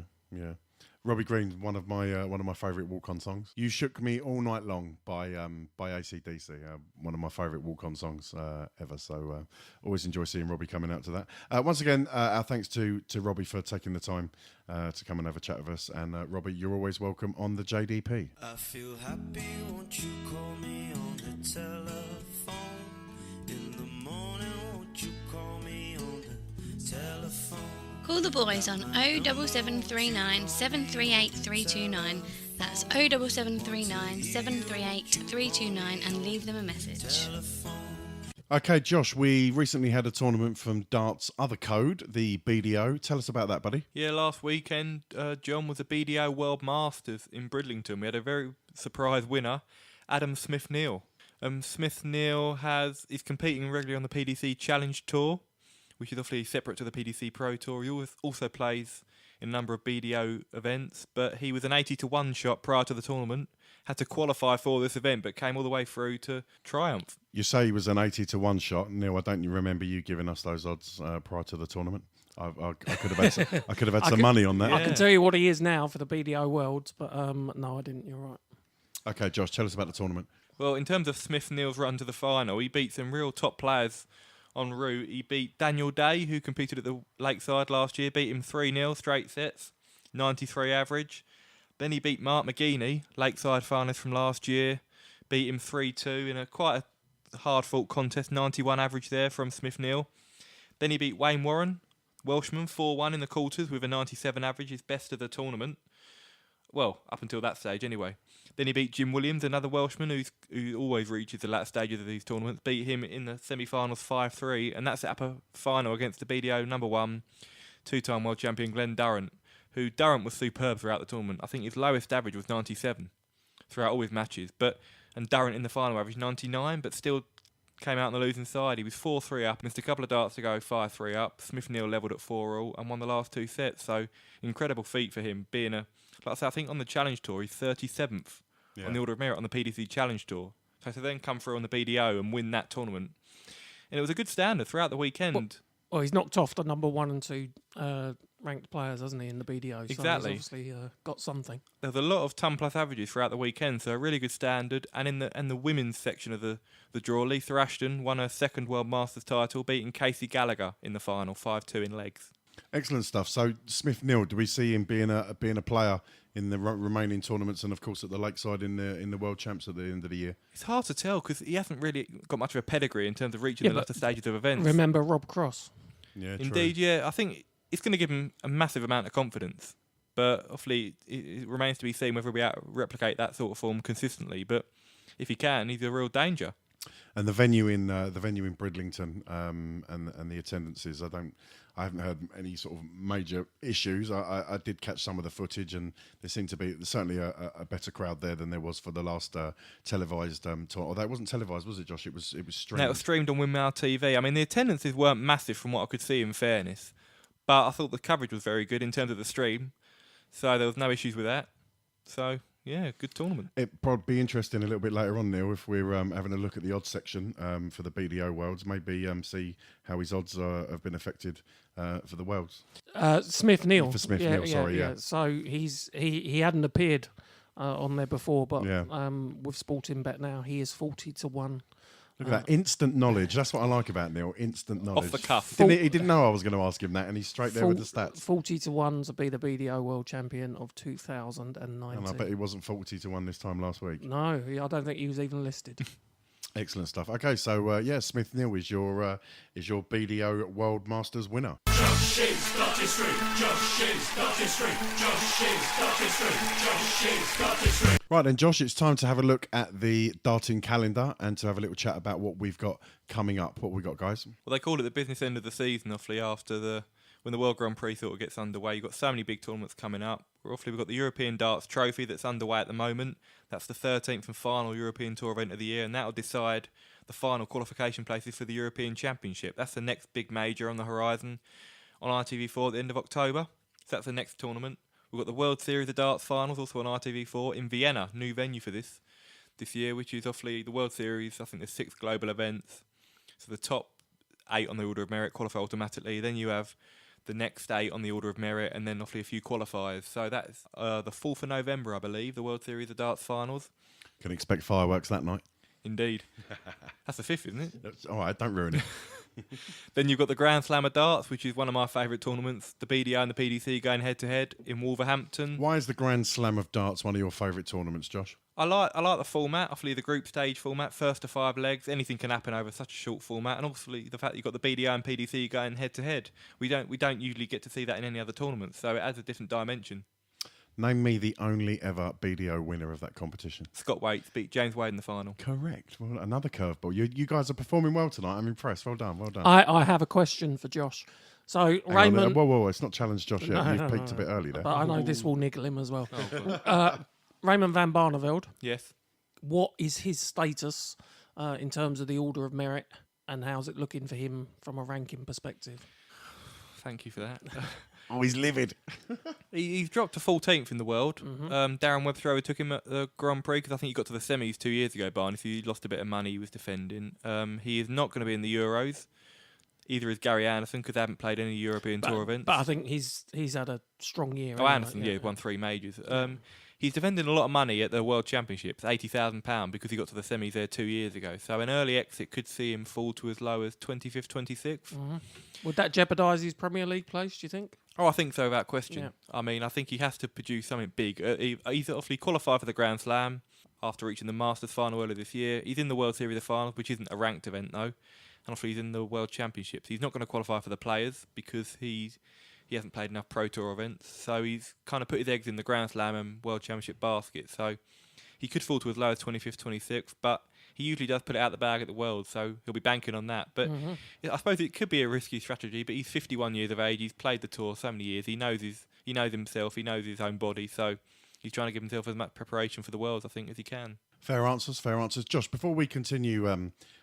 Robbie Green's one of my favourite walk-on songs. "You Shook Me All Night Long" by AC/DC. One of my favourite walk-on songs ever. So always enjoy seeing Robbie coming out to that. Once again, our thanks to Robbie for taking the time to come and have a chat with us. And Robbie, you're always welcome on the JDP. I feel happy, won't you call me on the telephone? In the morning, won't you call me on the telephone? Call the boys on 07739 738 329. That's 07739 738 329 and leave them a message. Okay, Josh, we recently had a tournament from Dart's other code, the BDO. Tell us about that, buddy. Yeah, last weekend, John, was the BDO World Masters in Bridlington. We had a very surprise winner, Adam Smith-Neale. Smith-Neale is competing regularly on the PDC Challenge Tour, which is obviously separate to the PDC Pro Tour. He also plays in a number of BDO events, but he was an 80-1 shot prior to the tournament, had to qualify for this event, but came all the way through to triumph. You say he was an 80-1 shot. Neil, I don't remember you giving us those odds prior to the tournament. I could have had some money on that. I can tell you what he is now for the BDO Worlds, but no, I didn't. You're right. Okay, Josh, tell us about the tournament. Well, in terms of Smith-Neale's run to the final, he beat some real top players en route. He beat Daniel Day, who competed at the Lakeside last year, beat him 3-0 straight sets, 93 average. Then he beat Mark McGeaney, Lakeside finalist from last year, beat him 3-2 in quite a hard-fought contest, 91 average there from Smith-Neale. Then he beat Wayne Warren, Welshman, 4-1 in the quarters with a 97 average, his best of the tournament. Well, up until that stage anyway. Then he beat Jim Williams, another Welshman who always reaches the latter stages of these tournaments. Beat him in the semi-finals 5-3, and that's at a final against the BDO number 1, two-time world champion Glen Durrant, who Durrant was superb throughout the tournament. I think his lowest average was 97 throughout all his matches. And Durrant in the final averaged 99, but still came out on the losing side. He was 4-3 up, missed a couple of darts to go, 5-3 up. Smith-Neale levelled at 4-all and won the last 2 sets. So incredible feat for him, being like I say, I think on the Challenge Tour he's 37th on the Order of Merit on the PDC Challenge Tour. So to then come through on the BDO and win that tournament, and it was a good standard throughout the weekend. Well, he's knocked off the number 1 and 2 ranked players, hasn't he, in the BDO? Exactly. So he's obviously got something. There was a lot of ton plus averages throughout the weekend, so a really good standard. And in the women's section of the draw, Lisa Ashton won her second World Masters title, beating Casey Gallagher in the final, 5-2 in legs. Excellent stuff. So Smith-Neale, do we see him being a player in the remaining tournaments, and of course at the Lakeside in the World Champs at the end of the year? It's hard to tell because he hasn't really got much of a pedigree in terms of reaching the latter stages of events. Remember Rob Cross? Yeah, indeed. true. Yeah, I think it's going to give him a massive amount of confidence, but obviously it remains to be seen whether we replicate that sort of form consistently. But if he can, he's a real danger. And the venue in Bridlington and the attendances, I haven't heard any sort of major issues. I did catch some of the footage, and there seemed to be certainly a better crowd there than there was for the last televised tour. Although it wasn't televised, was it, Josh? It was streamed. No, it was streamed on Winmau TV. I mean, the attendances weren't massive from what I could see, in fairness, but I thought the coverage was very good in terms of the stream, so there was no issues with that. So yeah, good tournament. It'd probably be interesting a little bit later on, Neil, if we're having a look at the odds section for the BDO Worlds, maybe see how his odds have been affected for the Worlds. Smith-Neale. For Smith-Neale, sorry. So he hadn't appeared on there before, but with Sporting Bet now, he is 40-1. Look at that instant knowledge. That's what I like about Neil. Instant knowledge. Off the cuff. He didn't know I was going to ask him that, and he's straight there with the stats. 40-1 to be the BDO World Champion of 2019. And I bet he wasn't 40-1 this time last week. No, I don't think he was even listed. Excellent stuff. Okay, so Smith-Neale is your BDO World Masters winner. Right then, Josh, it's time to have a look at the darting calendar and to have a little chat about what we've got coming up. What we got, guys? Well, they call it the business end of the season, obviously, after when the World Grand Prix sort of gets underway. You've got so many big tournaments coming up. Roughly, we've got the European Darts Trophy that's underway at the moment. That's the 13th and final European Tour event of the year, and that will decide the final qualification places for the European Championship. That's the next big major on the horizon on ITV4 at the end of October. So that's the next tournament. We've got the World Series of Darts finals also on ITV4 in Vienna, new venue for this year, which is obviously the World Series. I think there's 6 global events. So the top 8 on the Order of Merit qualify automatically. Then you have the next 8 on the Order of Merit, and then obviously a few qualifiers. So that's the 4th of November, I believe, the World Series of Darts finals. Can expect fireworks that night. Indeed. That's the 5th, isn't it? That's, all right, don't ruin it. Then you've got the Grand Slam of Darts, which is one of my favourite tournaments. The BDO and the PDC going head-to-head in Wolverhampton. Why is the Grand Slam of Darts one of your favourite tournaments, Josh? I like the format, obviously the group stage format, first to 5 legs. Anything can happen over such a short format, and obviously the fact that you've got the BDO and PDC going head-to-head. We don't usually get to see that in any other tournament, so it adds a different dimension. Name me the only ever BDO winner of that competition. Scott Waits beat James Wade in the final. Correct. Well, another curveball. You guys are performing well tonight. I'm impressed. Well done. Well done. I have a question for Josh. So Raymond, whoa! It's not challenged Josh yet. You've peaked a bit early there. But I know this will niggle him as well. Raymond van Barneveld. Yes. What is his status in terms of the Order of Merit, and how's it looking for him from a ranking perspective? Thank you for that. Oh, he's livid. He's dropped to 14th in the world. Mm-hmm. Darren Webster overtook him at the Grand Prix because I think he got to the semis 2 years ago, Barney, so he lost a bit of money he was defending. He is not going to be in the Euros. Either is Gary Anderson because they haven't played any European Tour events. But I think he's had a strong year. Oh, Anderson, won 3 majors. he's defending a lot of money at the World Championships, £80,000, because he got to the semis there 2 years ago. So an early exit could see him fall to as low as 25th, 26th. Would that jeopardise his Premier League place, do you think? Oh, I think so, without question. Yeah. I mean, I think he has to produce something big. He's obviously qualified for the Grand Slam after reaching the Masters final earlier this year. He's in the World Series of Finals, which isn't a ranked event, though. And obviously he's in the World Championships. He's not going to qualify for the Players because he hasn't played enough Pro Tour events. So he's kind of put his eggs in the Grand Slam and World Championship basket. So he could fall to as low as 25th, 26th, but he usually does put it out the bag at the World, so he'll be banking on that. But I suppose it could be a risky strategy, but he's 51 years of age. He's played the Tour so many years. He knows himself. He knows his own body. So he's trying to give himself as much preparation for the Worlds, I think, as he can. Fair answers. Josh, before we continue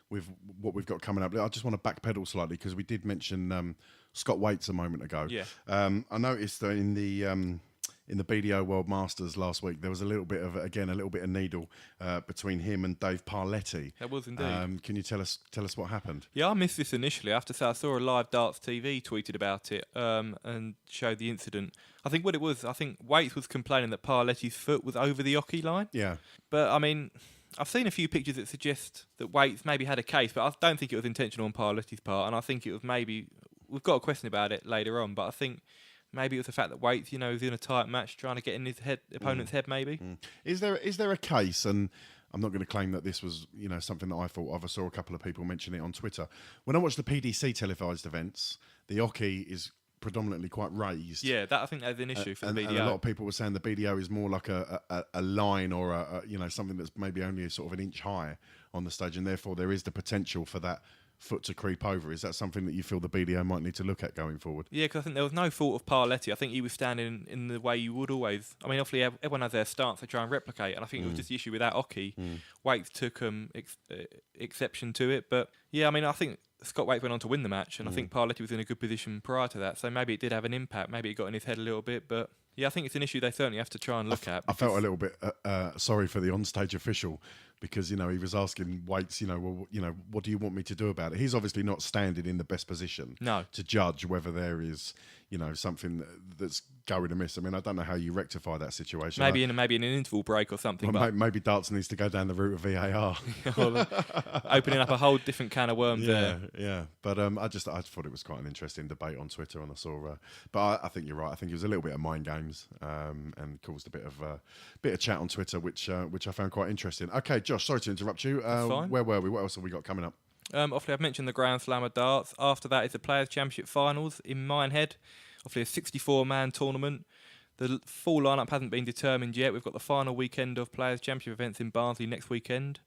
with what we've got coming up, I just want to backpedal slightly because we did mention Scott Waits a moment ago. Yeah. I noticed that in the BDO World Masters last week, there was a little bit of needle between him and Dave Parletti. That was indeed. Can you tell us what happened? Yeah, I missed this initially. I have to say, I saw a live Darts TV tweeted about it and showed the incident. I think what it was, Waits was complaining that Parletti's foot was over the hockey line. Yeah. But, I mean, I've seen a few pictures that suggest that Waits maybe had a case, but I don't think it was intentional on Parletti's part, and I think it was maybe... We've got a question about it later on, but I think... Maybe it was the fact that Waits, was in a tight match, trying to get in his opponent's head. Maybe. Is there a case? And I'm not going to claim that this was, something that I thought of. I saw a couple of people mention it on Twitter. When I watch the PDC televised events, the hockey is predominantly quite raised. Yeah, I think that's an issue for the BDO. And a lot of people were saying the BDO is more like a line or a something that's maybe only sort of an inch high on the stage, and therefore there is the potential for that foot to creep over. Is that something that you feel the BDO might need to look at going forward? Yeah, because I think there was no fault of Parletti. I think he was standing in the way you would always... I mean, obviously, everyone has their stance they try and replicate, and I think it was just the issue with that hockey. Waits took exception to it, but yeah, I mean, I think Scott Waits went on to win the match, and I think Parletti was in a good position prior to that, so maybe it did have an impact. Maybe it got in his head a little bit, but yeah, I think it's an issue they certainly have to try and look at. I felt a little bit sorry for the onstage official because, he was asking Waits, what do you want me to do about it? He's obviously not standing in the best position to judge whether there is, something that's going amiss. I mean, I don't know how you rectify that situation. Maybe in an interval break or something. Well, maybe Darts needs to go down the route of VAR. Opening up a whole different can of worms there. Yeah. But I thought it was quite an interesting debate on Twitter, and I saw. But I think you're right. I think it was a little bit of mind games and caused a bit of chat on Twitter, which I found quite interesting. Okay, Josh, sorry to interrupt you. Fine. Where were we? What else have we got coming up? Obviously, I've mentioned the Grand Slam of Darts. After that is the Players' Championship Finals in Minehead. Obviously, a 64-man tournament. The full lineup hasn't been determined yet. We've got the final weekend of Players' Championship events in Barnsley next weekend.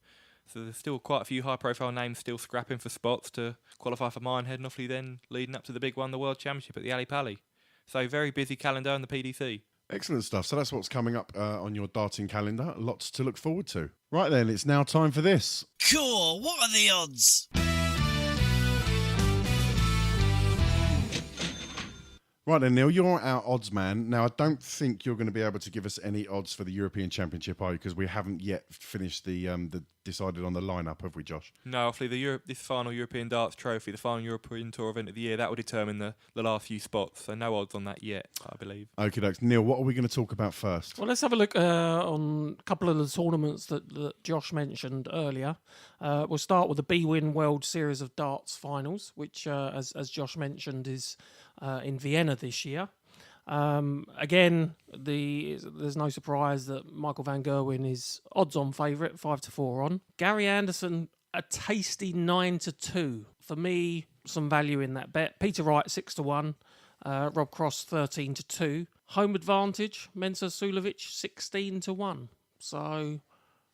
So there's still quite a few high-profile names still scrapping for spots to qualify for Minehead, and obviously then leading up to the big one, the World Championship at the Ali Pali. So very busy calendar in the PDC. Excellent stuff. So that's what's coming up on your darting calendar. Lots to look forward to. Right then, it's now time for this. Cool, what are the odds? Right then, Neil, you're our odds man. Now, I don't think you're going to be able to give us any odds for the European Championship, are you? Because we haven't yet finished the decided on the lineup, have we, Josh? No, obviously this final European Darts Trophy, the final European Tour event of the year, that will determine the last few spots. So no odds on that yet, I believe. Okay, dokes. Neil, what are we going to talk about first? Well, let's have a look on a couple of the tournaments that Josh mentioned earlier. We'll start with the BWin World Series of Darts Finals, which, as Josh mentioned, is in Vienna this year. Again, there's no surprise that Michael van Gerwen is odds-on favourite, 5-4 on. Gary Anderson, a tasty 9-2. For me, some value in that bet. Peter Wright, 6-1. Rob Cross, 13-2. Home advantage, Mensah Suljovic, 16-1. So,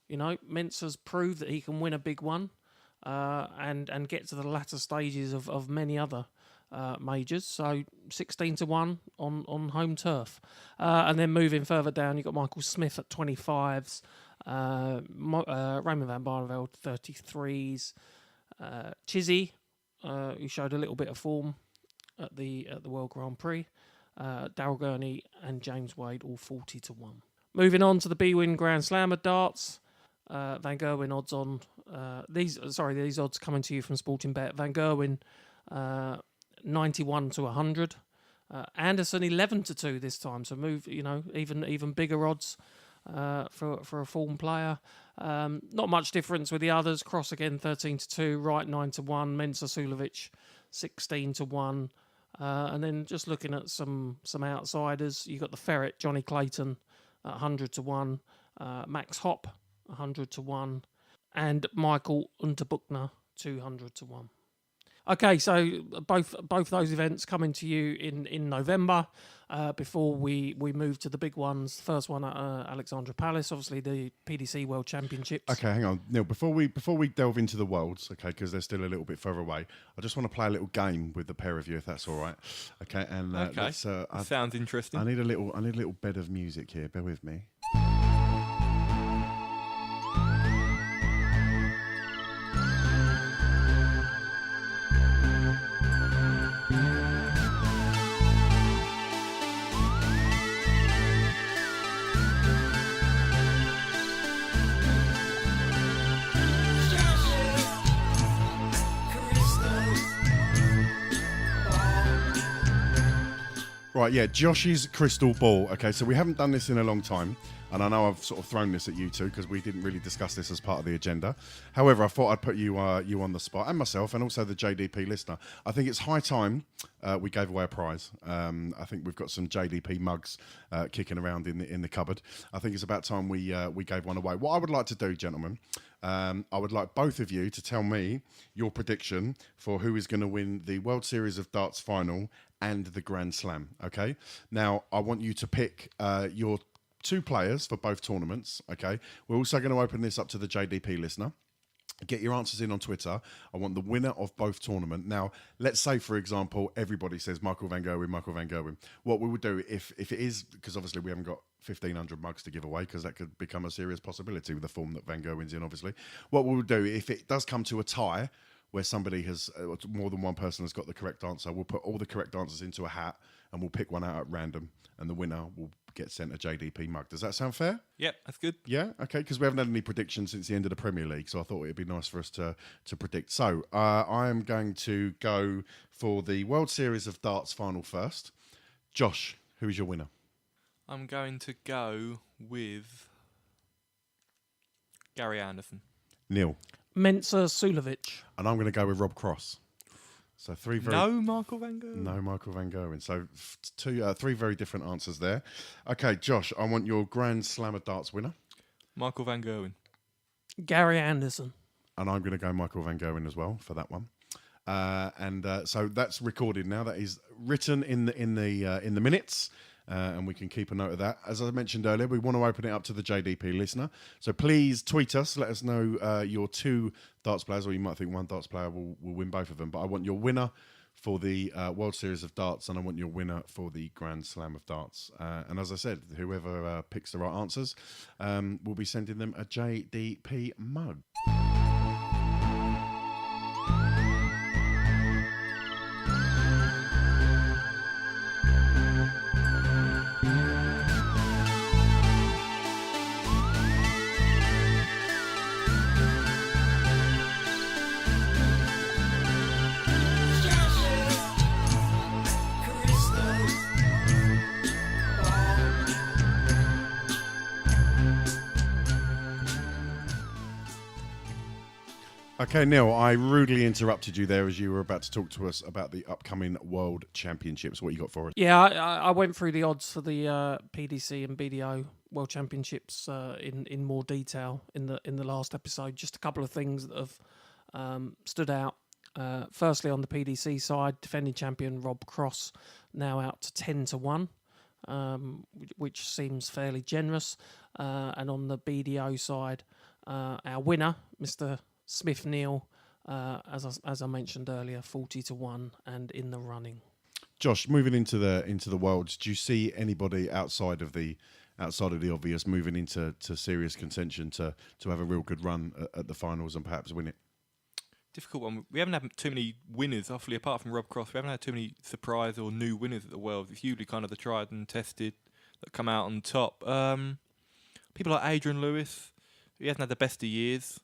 Mensah's proved that he can win a big one and get to the latter stages of many other majors, so 16-1 on home turf. And then moving further down, you've got Michael Smith at 25s, Raymond van Barneveld 33s, Chizzy, who showed a little bit of form at the World Grand Prix, Darryl Gurney and James Wade all 40-1. Moving on to the BWin Grand Slam of Darts, Van Gerwen odds on these odds coming to you from Sporting Bet. Van Gerwen 91-100. Anderson 11-2 this time, so move even bigger odds for a form player. Not much difference with the others. Cross again 13-2, Wright 9-1, Mensah Sulovic 16-1. And then just looking at some outsiders, you got the Ferret, Johnny Clayton at 100-1, Max Hopp 100-1, and Michael Unterbuchner 200-1. Okay, so both those events coming to you in November before we move to the big ones. First one at Alexandra Palace, obviously the PDC World Championships. Okay, hang on, Neil. Before we delve into the Worlds, okay, because they're still a little bit further away, I just want to play a little game with the pair of you, if that's all right. Okay, and okay, sounds interesting. I need a little bed of music here. Bear with me. Right, yeah, Josh's crystal ball. Okay, so we haven't done this in a long time, and I know I've sort of thrown this at you two because we didn't really discuss this as part of the agenda. However, I thought I'd put you on the spot, and myself, and also the JDP listener. I think it's high time we gave away a prize. I think we've got some JDP mugs kicking around in the cupboard. I think it's about time we gave one away. What I would like to do, gentlemen, I would like both of you to tell me your prediction for who is going to win the World Series of Darts final and the Grand Slam. Okay. Now, I want you to pick your two players for both tournaments. Okay. We're also going to open this up to the JDP listener. Get your answers in on Twitter. I want the winner of both tournament. Now, let's say, for example, everybody says Michael van Gerwen. What we would do if it is, because obviously we haven't got 1,500 mugs to give away, because that could become a serious possibility with the form that Van Gerwen's in, obviously. What we would do, if it does come to a tie, where somebody has, more than one person has got the correct answer, we'll put all the correct answers into a hat and we'll pick one out at random, and the winner will get sent a JDP mug. Does that sound fair? Yep, that's good. Yeah, okay, because we haven't had any predictions since the end of the Premier League, so I thought it'd be nice for us to predict. So I am going to go for the World Series of Darts final first. Josh, who is your winner? I'm going to go with Gary Anderson. Neil. Mensah Sulovic. And I'm going to go with Rob Cross. So No Michael van Gerwen. No Michael van Gerwen. So three very different answers there. Okay, Josh, I want your Grand Slam of Darts winner. Michael van Gerwen. Gary Anderson. And I'm going to go Michael van Gerwen as well for that one. So that's recorded now. That is written in the minutes. And we can keep a note of that. As I mentioned earlier, we want to open it up to the JDP listener. So please tweet us. Let us know your two darts players, or you might think one darts player will win both of them. But I want your winner for the World Series of Darts, and I want your winner for the Grand Slam of Darts. And as I said, whoever picks the right answers will be sending them a JDP mug. Okay, Neil, I rudely interrupted you there as you were about to talk to us about the upcoming World Championships. What you got for us? Yeah, I went through the odds for the PDC and BDO World Championships in more detail in the last episode. Just a couple of things that have stood out. Firstly, on the PDC side, defending champion Rob Cross now out to 10-1, which seems fairly generous. And on the BDO side, our winner, Mr. Smith-Neale, as I mentioned earlier, 40-1 and in the running. Josh, moving into the Worlds, do you see anybody outside of the obvious moving into serious contention to have a real good run at the finals and perhaps win it? Difficult one. We haven't had too many winners, awfully, apart from Rob Cross. We haven't had too many surprise or new winners at the Worlds. It's usually kind of the tried and tested that come out on top. People like Adrian Lewis, he hasn't had the best of years.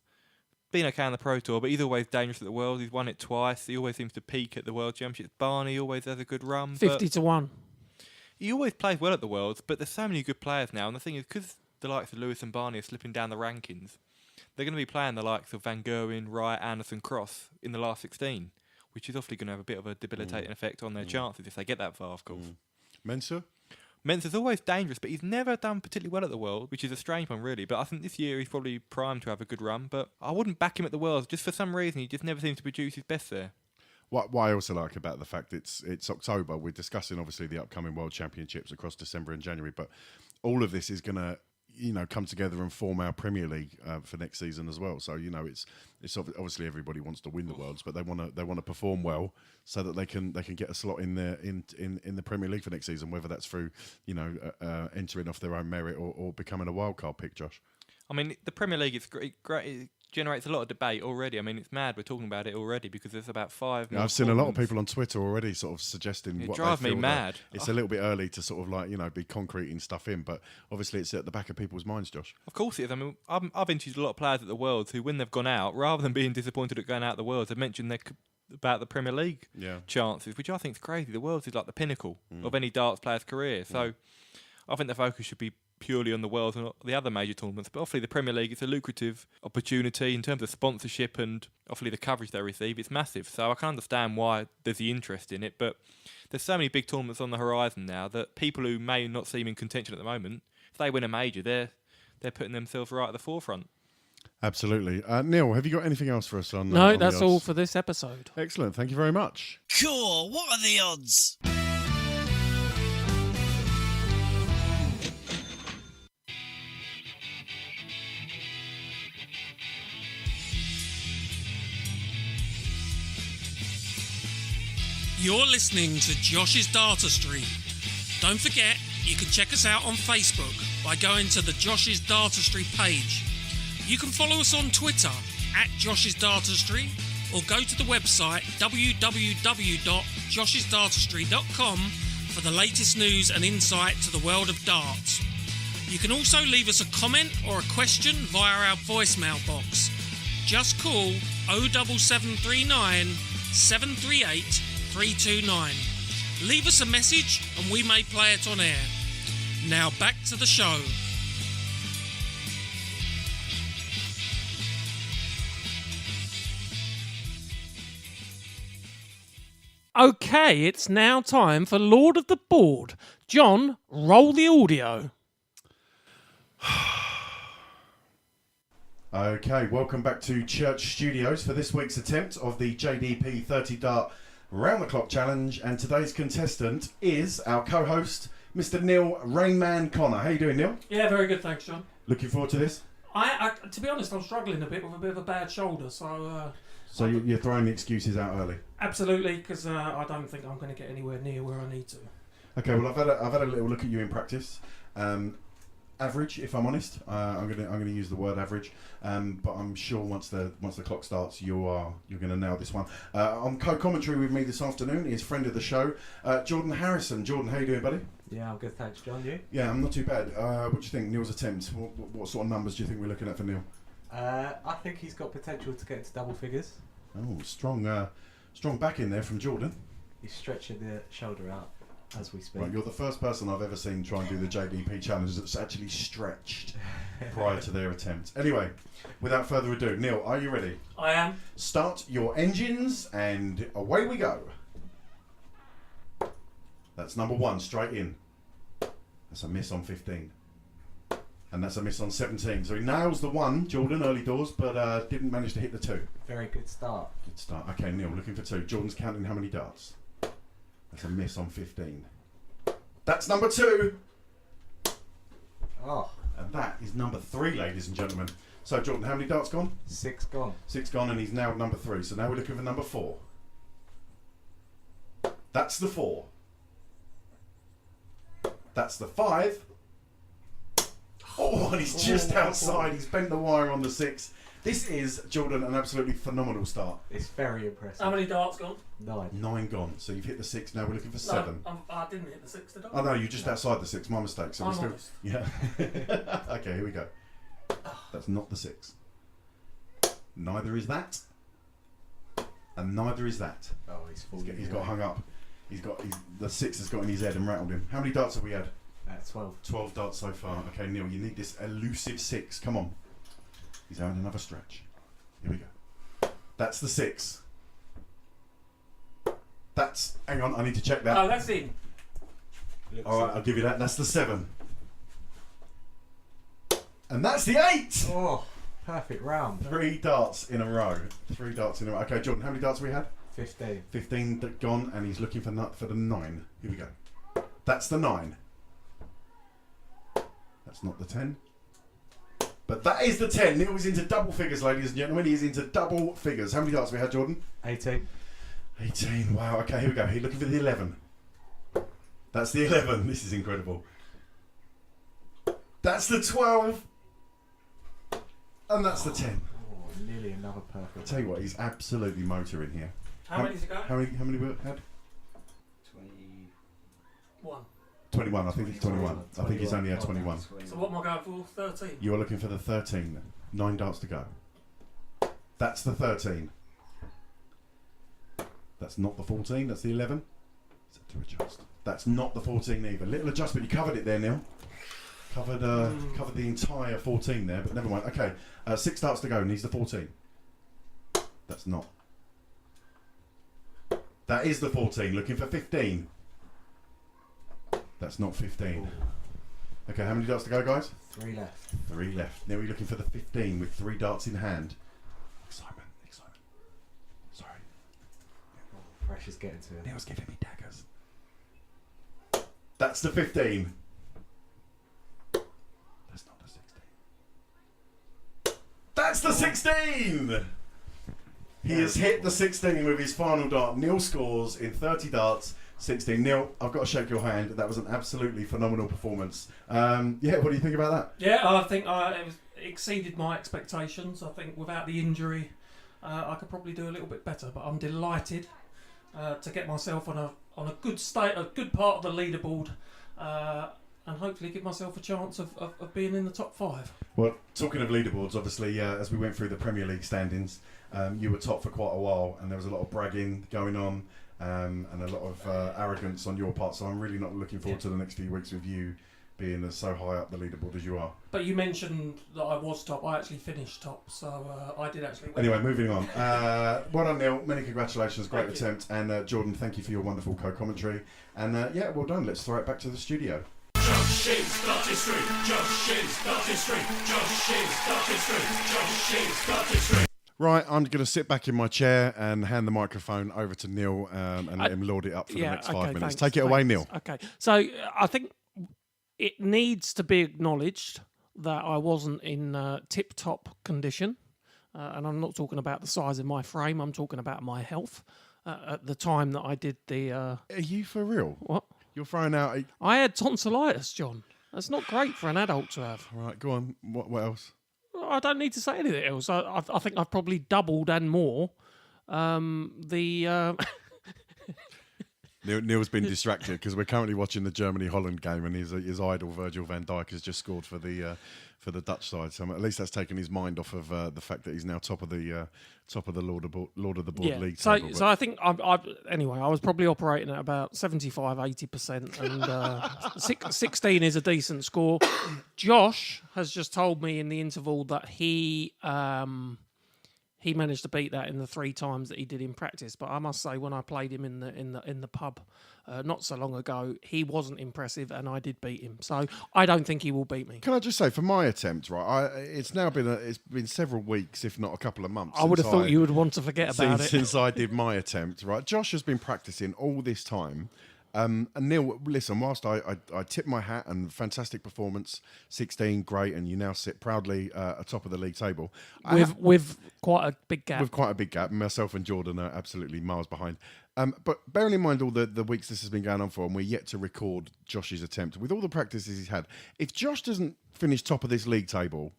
Been okay on the Pro Tour, but he's always dangerous at the World. He's won it twice. He always seems to peak at the World Championships. Barney always has a good run. 50-1. He always plays well at the Worlds, but there's so many good players now. And the thing is, because the likes of Lewis and Barney are slipping down the rankings, they're going to be playing the likes of Van Gerwen, Wright, Anderson, Cross in the last 16, which is obviously going to have a bit of a debilitating effect on their chances if they get that far, of course. Mensah? Mensah's always dangerous, but he's never done particularly well at the World, which is a strange one, really. But I think this year he's probably primed to have a good run. But I wouldn't back him at the Worlds. Just for some reason, he just never seems to produce his best there. What I also like about the fact it's October, we're discussing obviously the upcoming World Championships across December and January, but all of this is going to come together and form our Premier League for next season as well. So it's obviously everybody wants to win the Worlds, but they want to perform well so that they can get a slot in the Premier League for next season, whether that's through entering off their own merit or becoming a wildcard pick. Josh, I mean, the Premier League is great. It generates a lot of debate already. I mean, it's mad we're talking about it already because there's about 5 more I've seen a lot of tournaments. people on Twitter already sort of suggesting It what drives they me feel mad. It's a little bit early to sort of be concreting stuff in, but obviously it's at the back of people's minds, Josh. Of course it is. I mean, I've interviewed a lot of players at the Worlds who, when they've gone out, rather than being disappointed at going out the Worlds, have mentioned about the Premier League chances, which I think is crazy. The Worlds is like the pinnacle of any darts player's career. So I think the focus should be purely on the Worlds and not the other major tournaments. But obviously the Premier League is a lucrative opportunity in terms of sponsorship and obviously the coverage they receive. It's massive. So I can understand why there's the interest in it. But there's so many big tournaments on the horizon now that people who may not seem in contention at the moment, if they win a major, they're putting themselves right at the forefront. Absolutely. Neil, have you got anything else for us on No, on the that's odds? all for this episode. Excellent. Thank you very much. Cool, what are the odds? You're listening to Josh's Dartistry. Don't forget, you can check us out on Facebook by going to the Josh's Dartistry page. You can follow us on Twitter @Josh's Dartistry or go to the website www.joshisdartistry.com for the latest news and insight to the world of darts. You can also leave us a comment or a question via our voicemail box. Just call 07739 738 329. Leave us a message and we may play it on air. Now back to the show. Okay, it's now time for Lord of the Board. John, roll the audio. Okay, welcome back to Church Studios for this week's attempt of the JDP 30 Dart Round the Clock Challenge, and today's contestant is our co-host, Mr. Neil Rainman Connor. How you doing, Neil? Yeah, very good, thanks, John. Looking forward to this? I to be honest, I'm struggling a bit with a bit of a bad shoulder, so... So you're throwing the excuses out early? Absolutely, because I don't think I'm going to get anywhere near where I need to. Okay, well I've had a little look at you in practice. Average, if I'm honest. I'm gonna use the word average, but I'm sure once the clock starts, you're gonna nail this one. On co-commentary with me this afternoon is friend of the show, Jordan Harrison. Jordan, how you doing, buddy? Yeah, I'm good, thanks, John. You? Yeah, I'm not too bad. What do you think, Neil's attempt? What sort of numbers do you think we're looking at for Neil? I think he's got potential to get to double figures. Oh, strong back in there from Jordan. He's stretching the shoulder out as we speak. Right, you're the first person I've ever seen try and do the JDP challenge that's actually stretched prior to their attempt. Anyway, without further ado, Neil, are you ready? I am. Start your engines and away we go. That's number 1, straight in. That's a miss on 15. And that's a miss on 17. So he nails the 1, Jordan, early doors, but didn't manage to hit the 2. Very good start. Good start. Okay, Neil, looking for 2. Jordan's counting how many darts? That's a miss on 15. That's number 2. Oh. And that is number 3, ladies and gentlemen. So, Jordan, how many darts gone? 6 gone. 6 gone, and he's now number 3. So now we're looking for number 4. That's the 4. That's the 5. Oh, and he's just outside. He's bent the wire on the 6. This is, Jordan, an absolutely phenomenal start. It's very impressive. How many darts gone? 9. 9 gone. So you've hit the 6. Now we're looking for 7. No, I didn't hit the 6, did I? Oh no, you're just outside the 6. My mistake. So I'm we're still. honest. Yeah. Okay, here we go. That's not the 6. Neither is that. And neither is that. Oh, he's He's got hung up. The 6 has got in his head and rattled him. How many darts have we had? At 12. 12 darts so far. Okay, Neil, you need this elusive 6. Come on. He's having another stretch. Here we go. That's the 6. That's... Hang on, I need to check that. Oh, that's in. All right, I'll give you that. That's the 7. And that's the 8! Oh, perfect round. 3 darts in a row. 3 darts in a row. Okay, Jordan, how many darts have we had? 15. 15 gone, and he's looking for the 9. Here we go. That's the 9. That's not the 10. But that is the 10. Neil is into double figures, ladies and gentlemen. He's into double figures. How many darts have we had, Jordan? 18. 18. Wow. Okay, here we go. He's looking for the 11. That's the 11. This is incredible. That's the 12. And that's the 10. Oh, nearly another perfect. I'll tell you what, he's absolutely motoring here. How many's it got? How many we had? 1. 21. I think it's 21. I think he's only had 21. So what am I going for? 13. You are looking for the 13 then. 9 darts to go. That's the 13. That's not the 14. That's the 11. Set to adjust. That's not the 14 either. Little adjustment. You covered it there, Neil. Covered the entire 14 there, but never mind. Okay, 6 darts to go. Needs the 14. That's not. That is the 14. Looking for 15. That's not 15. Okay, how many darts to go, guys? 3 left. 3 left. Now we're looking for the 15 with 3 darts in hand. Excitement. Sorry. Pressure's getting to him. Neil's giving me daggers. That's the 15. That's not the 16. That's the 16! He has hit the 16 with his final dart. Neil scores in 30 darts. 16. Neil, I've got to shake your hand. That was an absolutely phenomenal performance. What do you think about that? Yeah, I think it exceeded my expectations. I think without the injury, I could probably do a little bit better. But I'm delighted to get myself on a good part of the leaderboard, and hopefully give myself a chance of being in the top 5. Well, talking of leaderboards, obviously, as we went through the Premier League standings, you were top for quite a while, and there was a lot of bragging going on. And a lot of arrogance on your part, so I'm really not looking forward to the next few weeks with you being so high up the leaderboard as you are. But you mentioned that I was top. I actually finished top, so I did actually win. Anyway, moving on. Well done, Neil. Many congratulations. Great Thank attempt. And Jordan, thank you for your wonderful co-commentary. And well done. Let's throw it back to the studio. Josh's Dartistry, Josh's Dartistry, Josh's Dartistry, Josh's Dartistry. Right, I'm going to sit back in my chair and hand the microphone over to Neil and let him lord it up for the next 5 minutes. Thanks, Take it away, Neil. Okay, so I think it needs to be acknowledged that I wasn't in tip-top condition, and I'm not talking about the size of my frame, I'm talking about my health at the time that I did the... Are you for real? What? You're throwing out... I had tonsillitis, John. That's not great for an adult to have. All right, go on. What else? I don't need to say anything else. I think I've probably doubled and more. Neil's been distracted because we're currently watching the Germany-Holland game, and his idol Virgil van Dijk has just scored for the Dutch side. So at least that's taken his mind off of the fact that he's now top of the Lord of the Board league table. So I think anyway, I was probably operating at about 75-80%, and 16 is a decent score. Josh has just told me in the interval that he managed to beat that in the 3 times that he did in practice. But I must say, when I played him in the pub not so long ago, he wasn't impressive, and I did beat him. So I don't think he will beat me. Can I just say, for my attempt, right? It's now been several weeks, if not a couple of months. I would have thought you would want to forget about it since I did my attempt. Right, Josh has been practicing all this time. And Neil, listen, whilst I tip my hat and fantastic performance, 16, great, and you now sit proudly atop of the league table. With quite a big gap. With quite a big gap. Myself and Jordan are absolutely miles behind. But bearing in mind all the weeks this has been going on for, and we're yet to record Josh's attempt, with all the practices he's had, if Josh doesn't finish top of this league table,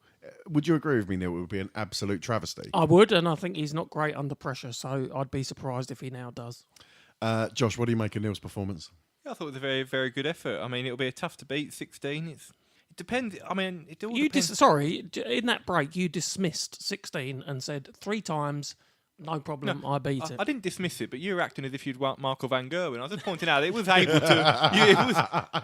would you agree with me, Neil? It would be an absolute travesty. I would, and I think he's not great under pressure, so I'd be surprised if he now does. Josh, what do you make of Neil's performance? I thought it was a very, very good effort. I mean, it'll be a tough to beat 16. It depends. I mean, it all depends. Sorry, in that break, you dismissed 16 and said 3 times, no problem, I beat it. I didn't dismiss it, but you were acting as if you'd want Michael van Gerwen. I was just pointing out that it was able to...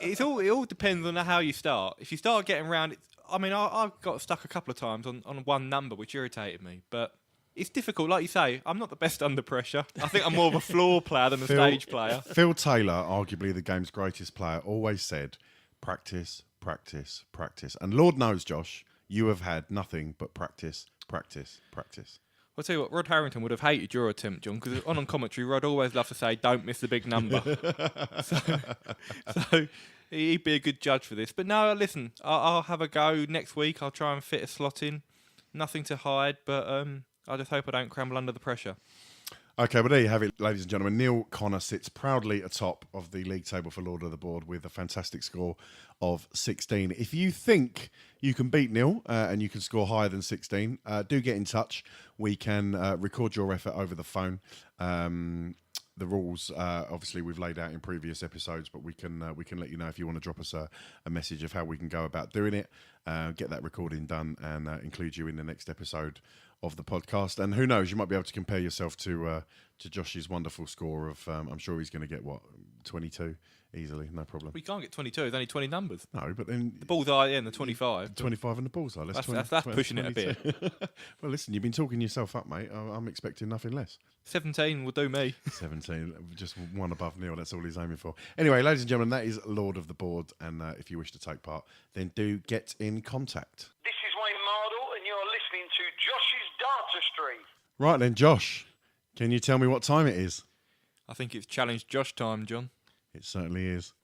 It all depends on how you start. If you start getting round, I got stuck a couple of times on one number, which irritated me. But it's difficult, like you say. I'm not the best under pressure. I think I'm more of a floor player than a stage player. Phil Taylor, arguably the game's greatest player, always said, "Practice, practice, practice." And Lord knows, Josh, you have had nothing but practice, practice, practice. I'll tell you what, Rod Harrington would have hated your attempt, John, because on commentary, Rod always loves to say, "Don't miss the big number." so he'd be a good judge for this. But no, listen, I'll have a go next week. I'll try and fit a slot in. Nothing to hide, but I just hope I don't crumble under the pressure. Okay, well, there you have it, ladies and gentlemen. Neil Connor sits proudly atop of the league table for Lord of the Board with a fantastic score of 16. If you think you can beat Neil and you can score higher than 16, do get in touch. We can record your effort over the phone. The rules, obviously, we've laid out in previous episodes, but we can let you know if you want to drop us a message of how we can go about doing it, get that recording done, and include you in the next episode of the podcast. And who knows, you might be able to compare yourself to Josh's wonderful score of, I'm sure he's going to get, 22 easily, no problem. We can't get 22, there's only 20 numbers. No, but then... The bullseye and the 25. 25 and the bullseye. That's pushing 22. It a bit. Well, listen, you've been talking yourself up, mate. I'm expecting nothing less. 17 will do me. 17, just one above Neil, that's all he's aiming for. Anyway, ladies and gentlemen, that is Lord of the Board, and if you wish to take part, then do get in contact. This is Wayne Mardle, and you're listening to Josh's Dartistry. Right then, Josh, can you tell me what time it is? I think it's Challenge Josh time, John. It certainly is.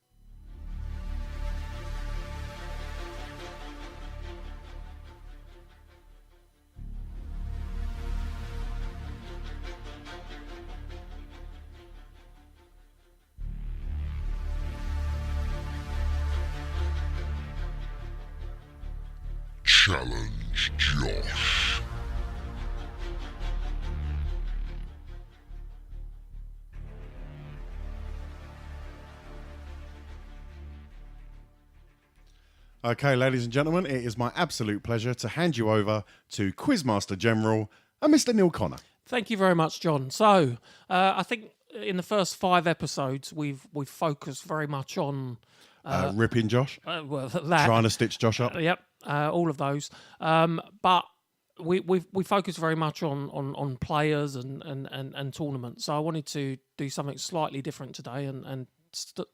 Challenge Josh. Okay, ladies and gentlemen, it is my absolute pleasure to hand you over to Quizmaster General and Mr. Neil Connor. Thank you very much, John. So, I think in the first 5 episodes, we've focused very much on ripping Josh, trying to stitch Josh up. Yep, all of those. But we focus very much on players and tournaments. So I wanted to do something slightly different today and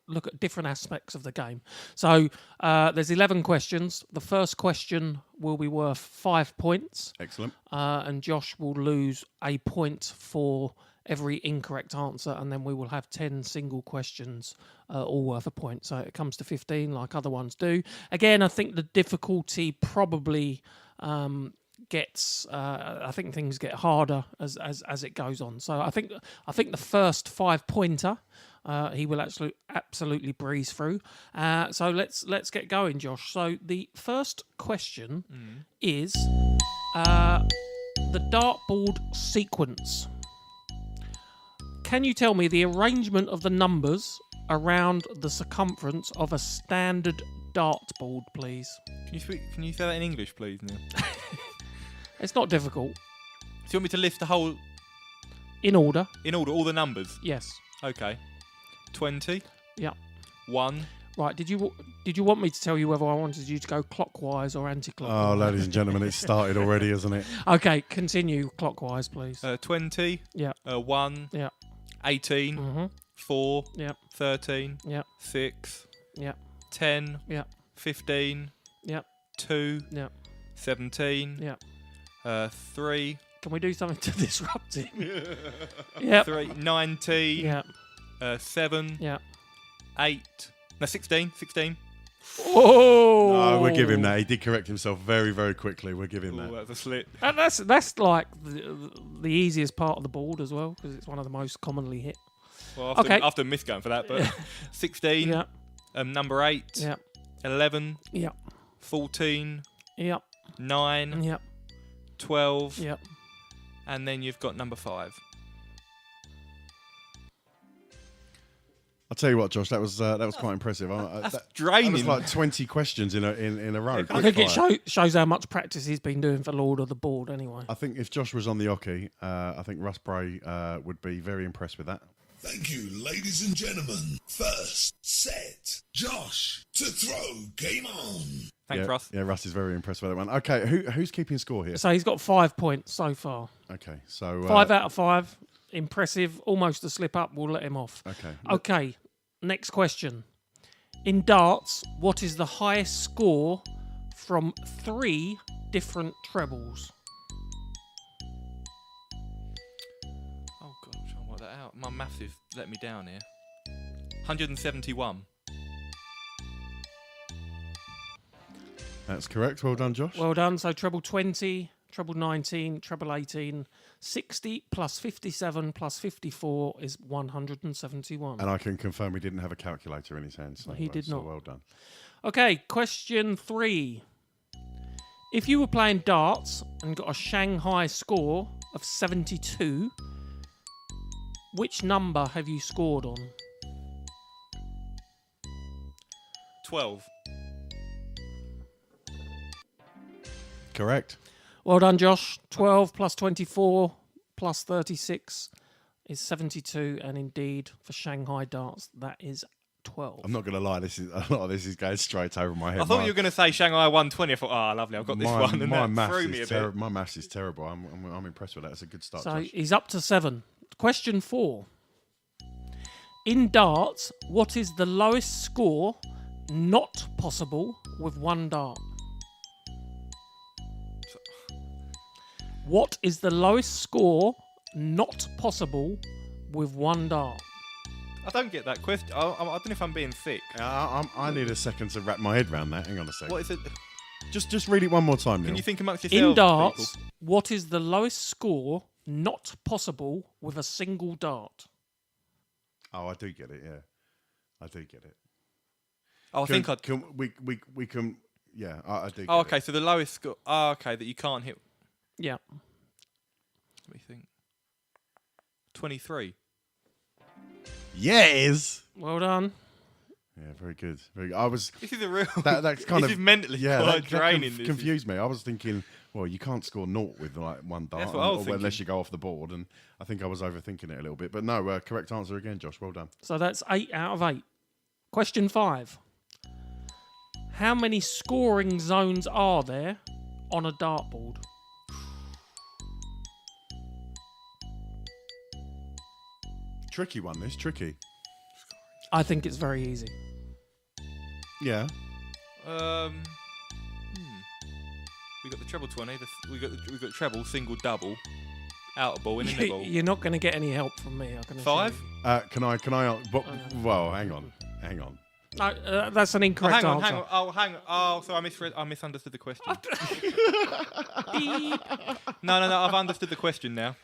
look at different aspects of the game. So there's 11 questions. The first question will be worth 5 points. Excellent. And Josh will lose a point for every incorrect answer, and then we will have 10 single questions, all worth a point. So it comes to 15 like other ones do. Again, I think the difficulty probably gets I think things get harder as it goes on. So I think the first 5 pointer he will absolutely breeze through. So let's get going, Josh. So the first question is the dartboard sequence. Can you tell me the arrangement of the numbers around the circumference of a standard dartboard, please? Can you say that in English, please, Neil? It's not difficult. Do you want me to list the whole... In order. In order, all the numbers? Yes. Okay. 20. Yeah. 1. Right, did you want me to tell you whether I wanted you to go clockwise or anti-clockwise? Oh, ladies and gentlemen, it's started already, isn't it? Okay, continue clockwise, please. 20. Yeah. 1. Yeah. 18. Mm-hmm. 4. Yeah. 13. Yeah. 6. Yeah. 10. Yeah. 15. Yeah. 2. Yeah. 17. Yeah. 3. Can we do something to disrupt it? Yeah. 3. 19. Yeah. 7. Yeah. 8. No, 16. 16. Oh! No, we'll give him that. He did correct himself very, very quickly. We'll give him that. That's a slit. And that's like the easiest part of the board as well, because it's one of the most commonly hit. Well, okay. missed going for that, but 16. Yeah. Number 8. Yeah. 11. Yeah. 14. Yeah. 9. Yeah. 12. Yeah. And then you've got number 5. I'll tell you what, Josh, that was quite impressive. That's draining. That was like 20 questions in a row. I think it shows how much practice he's been doing for Lord of the Board anyway. I think if Josh was on the hockey, I think Russ Bray would be very impressed with that. Thank you, ladies and gentlemen. First set. Josh to throw. Game on. Thanks, Russ. Yeah, Russ is very impressed with that one. Okay, who's keeping score here? So he's got 5 points so far. Okay, so 5 out of 5. Impressive. Almost a slip up. We'll let him off. Okay. Okay. Next question. In darts, what is the highest score from 3 different trebles? Oh, God, I'm trying to work that out. My maths has let me down here. 171. That's correct. Well done, Josh. Well done. So treble 20, treble 19, treble 18, 60 plus 57 plus 54 is 171. And I can confirm he didn't have a calculator in his hands. So, He did so not. Well done. Okay, question 3. If you were playing darts and got a Shanghai score of 72, which number have you scored on? 12. Correct. Well done, Josh. 12 plus 24 plus 36 is 72, and indeed for Shanghai darts that is 12. I'm not going to lie. A lot of this is going straight over my head. I thought you were going to say Shanghai 120. I thought, lovely, I've got this one. And that threw me a bit. My maths is terrible. I'm impressed with that. It's a good start, So Josh. he's up to 7. Question 4. In darts, what is the lowest score not possible with 1 dart? What is the lowest score not possible with 1 dart? I don't get that question. I don't know if I'm being thick. I need a second to wrap my head around that. Hang on a second. What is it? Just read it one more time, Neil. Can you think amongst yourselves? In darts, people? what is the lowest score not possible with a single dart? Oh, I do get it. Yeah, I do get it. Oh, I think I. We can. Yeah, I do. Oh, get okay. it. So the lowest score. Oh, okay, that you can't hit. Yeah. Let me think. 23. Yes. Well done. Yeah, very good. Very good. I was. This is a real. That's kind this of is mentally quite draining. That confused me. I was thinking, well, you can't score naught with like 1 dart, That's what I was thinking. unless you go off the board. And I think I was overthinking it a little bit. But no, correct answer again, Josh. Well done. So that's 8 out of 8. Question 5. How many scoring zones are there on a dartboard? Tricky one. This tricky. I think it's very easy. Yeah. We got the treble 20. We got treble, single, double, out of ball, in the ball. You're not going to get any help from me. I can assure 5. you. Can I? Well, hang on. No, that's an incorrect answer. Hang on. Hang on. Oh, so I misunderstood the question. No. I've understood the question now.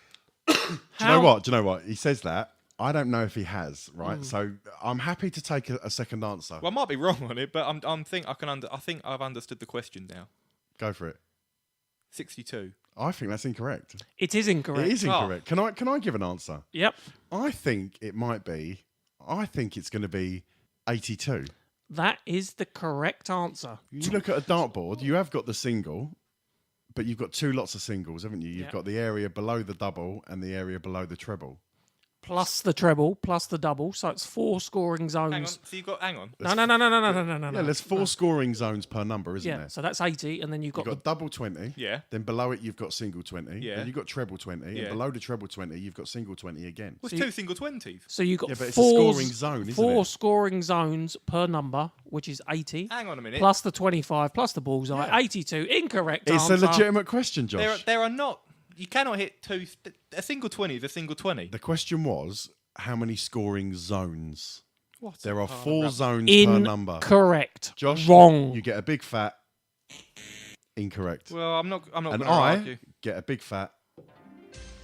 Do you know what? He says that. I don't know if he has, right? So I'm happy to take a second answer. Well, I might be wrong on it, but I think I've understood the question now. Go for it. 62. I think that's incorrect. It is incorrect. It is incorrect. Can I give an answer? Yep. I think it might be. I think it's going to be 82. That is the correct answer. You look at a dartboard. You have got the single, but you've got 2 lots of singles, haven't you? You've got the area below the double and the area below the treble. Plus the treble, plus the double, so it's 4 scoring zones. Hang on. So you've got. Hang on. No. Yeah, there's 4 scoring zones per number, isn't Yeah, there? so that's 80, and then you've got, double 20. Yeah. Then below it, you've got single 20. Yeah. Then you've got treble 20. Yeah. And below the treble 20, you've got single 20 again. Well, it's 2 single 20s. So you've got Yeah, but it's 4 a scoring zone, isn't 4 it? scoring zones per number, which is 80. Hang on a minute. Plus the 25, plus the bullseye, 82. Incorrect It's answer. a legitimate question, Josh. There are not. You cannot hit 2. A single 20 is a single 20. The question was, how many scoring zones? What? There are 4 zones per number. Incorrect. Josh, Wrong. You get a big fat. Incorrect. Well, I'm not. And going to I argue. get a big fat.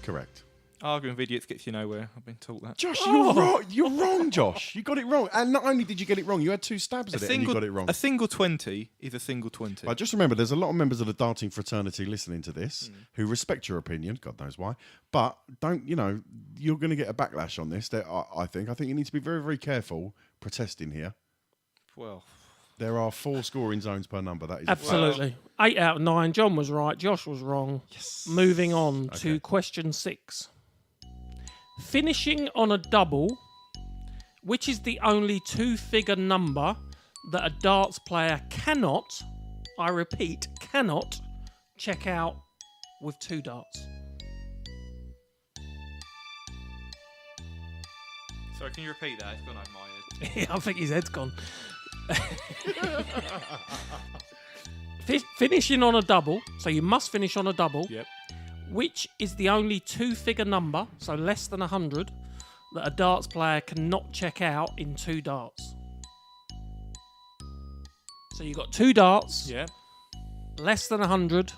Correct. Arguing with idiots gets you nowhere. I've been taught that. Josh, you're wrong. You're wrong, Josh. You got it wrong. And not only did you get it wrong, you had 2 stabs at it and you got it wrong. A single 20 is a single 20. Right, just remember, there's a lot of members of the darting fraternity listening to this who respect your opinion, God knows why, but don't, you're going to get a backlash on this. I think you need to be very, very careful protesting here. Well, there are 4 scoring zones per number. That is absolutely 8 out of 9. John was right. Josh was wrong. Yes. Moving on to question 6. Finishing on a double Which is the only two-figure number that a darts player cannot, I repeat, cannot check out with 2 darts? Sorry, can you repeat that? It's gone over my head. I think his head's gone. Finishing on a double, so you must finish on a double. Yep. Which is the only two-figure number, so less than 100, that a darts player cannot check out in 2 darts. So you've got 2 darts, Yeah. less than 100.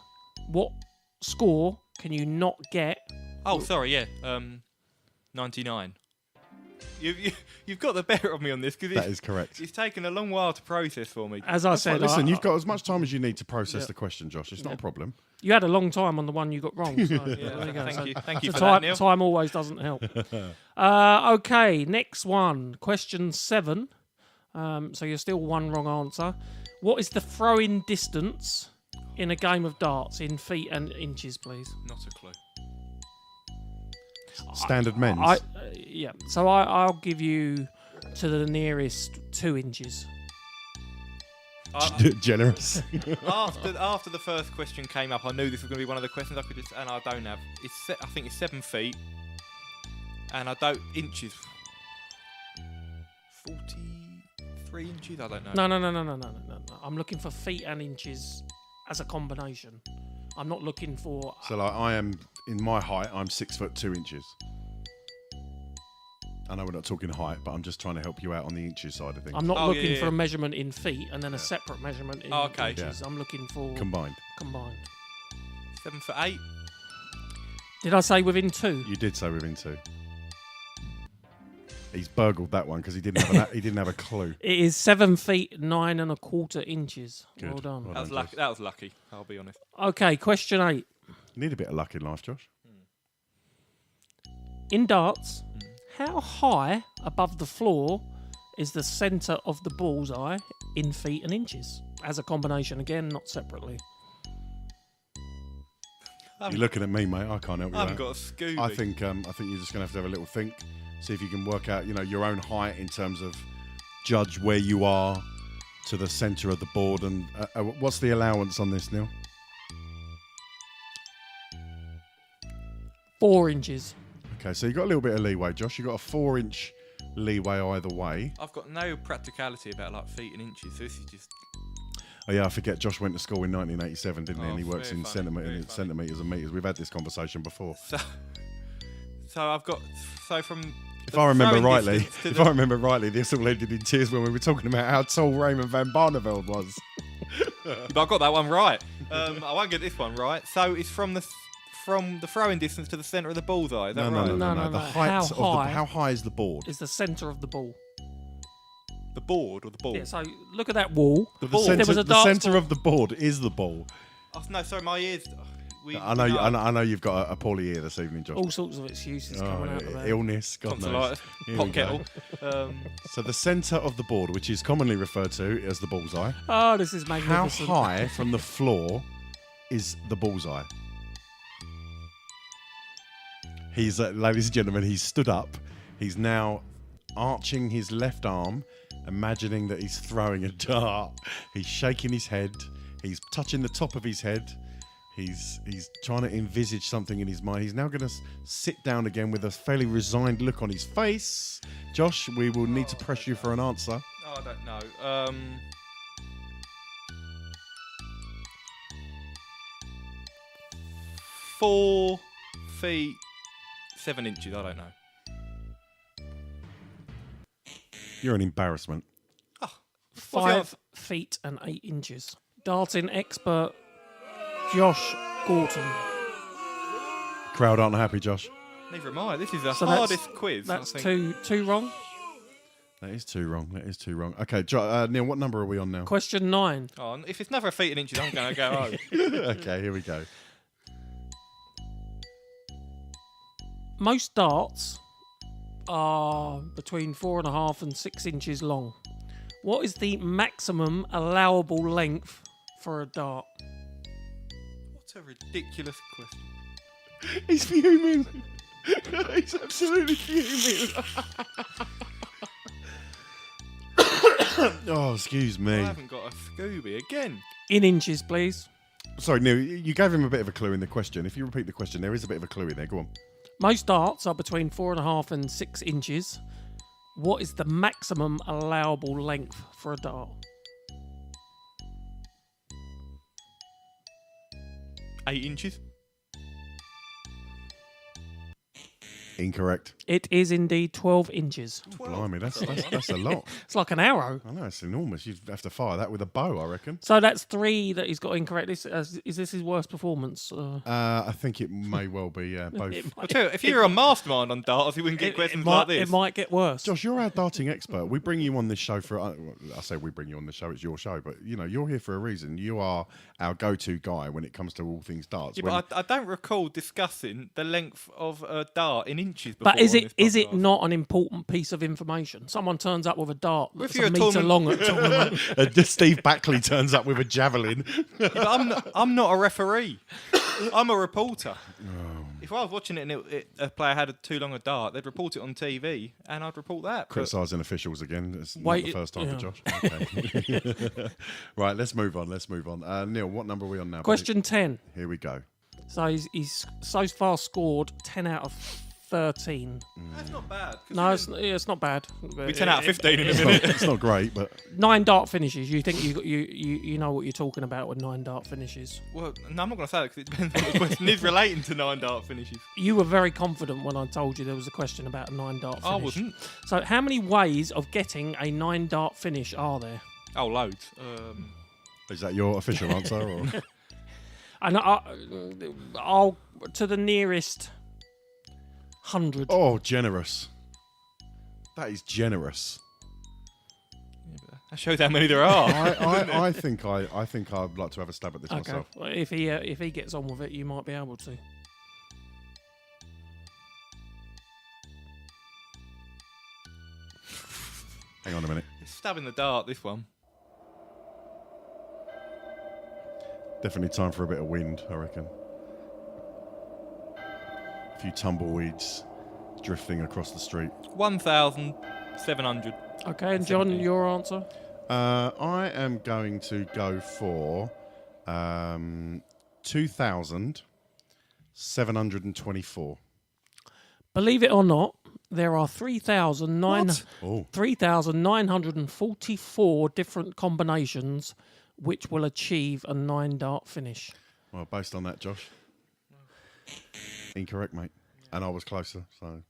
What score can you not get? Oh, sorry, yeah. 99. You've got the better of me on this because That is correct. It's taken a long while to process for me. As I said, Listen, you've got as much time as you need to process Yeah. the question, Josh. It's not a problem. You had a long time on the one you got wrong. So there you go. Thank So- you. Thank you so for that, Neil. Time always doesn't help. Okay, next one. Question 7. So you're still one wrong answer. What is the throw-in distance in a game of darts in feet and inches, please? Not a clue. Standard men's. Yeah. So I'll give you to the nearest 2 inches. Generous. After the first question came up, I knew this was going to be one of the questions I could just, and I don't have. I think it's 7 feet, and I don't inches. 43 inches. I don't know. No. I'm looking for feet and inches as a combination. I'm not looking for. So, like, I am in my height. I'm 6 foot 2 inches. I know we're not talking height, but I'm just trying to help you out on the inches side of things. I'm not looking for a measurement in feet and then a separate measurement in inches. Yeah. I'm looking for Combined. 7 foot 8. Did I say within 2? You did say within 2. He's burgled that one because he didn't have a clue. It is 7 feet 9 1/4 inches. Good. Well done. That was lucky. I'll be honest. Okay, question 8. You need a bit of luck in life, Josh. In darts, how high above the floor is the centre of the bullseye in feet and inches? As a combination, again, not separately. You're looking at me, mate. I can't help you. I haven't out. got a Scooby. I think you're just gonna have to have a little think, see if you can work out, your own height in terms of judge where you are to the centre of the board. And what's the allowance on this, Neil? 4 inches. Okay, so you got a little bit of leeway, Josh. You got a 4-inch leeway either way. I've got no practicality about like feet and inches, so this is just. Oh yeah, I forget. Josh went to school in 1987, didn't he? And he works very in funny, very funny. centimetres and metres. We've had this conversation before. So I've got from. If I remember rightly, this all ended in tears when we were talking about how tall Raymond van Barneveld was. But I got that one right. I won't get this one right. So it's from the throwing distance to the centre of the bullseye. Is that right? No. The height how high is the board? Is the centre of the ball. The board or the ball? Yeah, so look at that wall. The The centre of the board is the ball. Oh, no, sorry, my ears. I know you've got a poorly ear this evening, Josh. All sorts of excuses coming out of that. Illness, God knows. Pot kettle. So the centre of the board, which is commonly referred to as the bullseye. Oh, this is magnificent. How high from the floor is the bullseye? He's, ladies and gentlemen, he's stood up. He's now arching his left arm, imagining that he's throwing a dart. He's shaking his head. He's touching the top of his head. He's trying to envisage something in his mind. He's now going to sit down again with a fairly resigned look on his face. Josh, we will need to press you for an answer. Oh, I don't know. 4 feet 7 inches. I don't know. You're an embarrassment. 5 feet and 8 inches. Darting expert Josh Gorton. Crowd aren't happy, Josh. Neither am I. This is the So hardest quiz. That's I think. two wrong. That is too wrong. Okay, Neil, what number are we on now? Question 9. Oh, if it's never a feet and inches, I'm going to go home. Okay, here we go. Most darts are between 4.5 and 6 inches long. What is the maximum allowable length for a dart? What a ridiculous question. He's fuming. He's absolutely fuming. Oh, excuse I me. haven't got a Scooby again. In inches, please. Sorry, Neil, you gave him a bit of a clue in the question. If you repeat the question, there is a bit of a clue in there. Go on. Most darts are between 4.5 and 6 inches. What is the maximum allowable length for a dart? 8 inches. Incorrect. It is indeed 12 inches. Blimey, that's a lot. It's like an arrow. I know, it's enormous. You'd have to fire that with a bow, I reckon. So that's 3 that he's got incorrect. Is this his worst performance? I think it may well be both. I'll tell you, if you're a mastermind on darts, you wouldn't get questions like this. It might get worse. Josh, you're our darting expert. We bring you on this show for... I say we bring you on the show, it's your show, but, you're here for a reason. You are our go-to guy when it comes to all things darts. Yeah, but I don't recall discussing the length of a dart in inches before. But is on this it podcast. not an important piece of information? Someone turns up with a dart that's you're a a metre tournament- long at a tournament. Steve Backley turns up with a javelin. Yeah, but I'm not a referee. I'm a reporter. If I was watching it and a player had too long a dart, they'd report it on TV, and I'd report that. Criticising officials again. It's not Wait, the first time yeah. for Josh. Okay. Right, let's move on. Neil, what number are we on now? Question 10. Here we go. So he's so far scored 10 out of 13. That's not bad. No, it's not bad. We're 10 out of 15 in a minute. It's not great, but 9 dart finishes. You think you know what you're talking about with 9 dart finishes? Well, no, I'm not going to say that because it depends what the question is relating to 9 dart finishes. You were very confident when I told you there was a question about a 9 dart finish. I wasn't. So how many ways of getting a 9 dart finish are there? Oh, loads. is that your official answer? Or? And I'll to the nearest 100. Oh, generous. That is generous. That shows how many there are. I think I'd like to have a stab at this Okay. myself. Well, if he gets on with it, you might be able to. Hang on a minute. It's stabbing the dart, this one. Definitely time for a bit of wind, I reckon. A few tumbleweeds drifting across the street. 1,700. Okay, and John, your answer? I am going to go for 2,724. Believe it or not, there are 3,944 different combinations which will achieve a 9 dart finish. Well, based on that, Josh. Incorrect, mate. And I was closer, so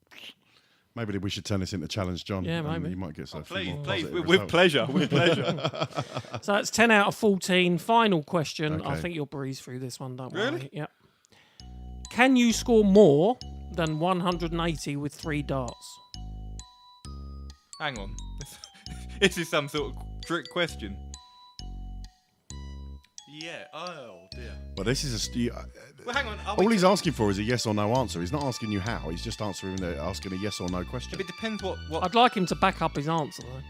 maybe we should turn this into challenge, John. Yeah, and maybe. You might get some. Please, with with pleasure, with pleasure. So that's 10 out of 14. Final question. I Okay. think you'll breeze through this one, don't Really? worry. Yep. Can you score more than 180 with 3 darts? Hang on. This is some sort of trick question. Yeah. Oh, dear. But this is Well, hang on. all he's asking for is a yes or no answer. He's not asking you how. He's just asking a yes or no question. It depends what... I'd like him to back up his answer, though.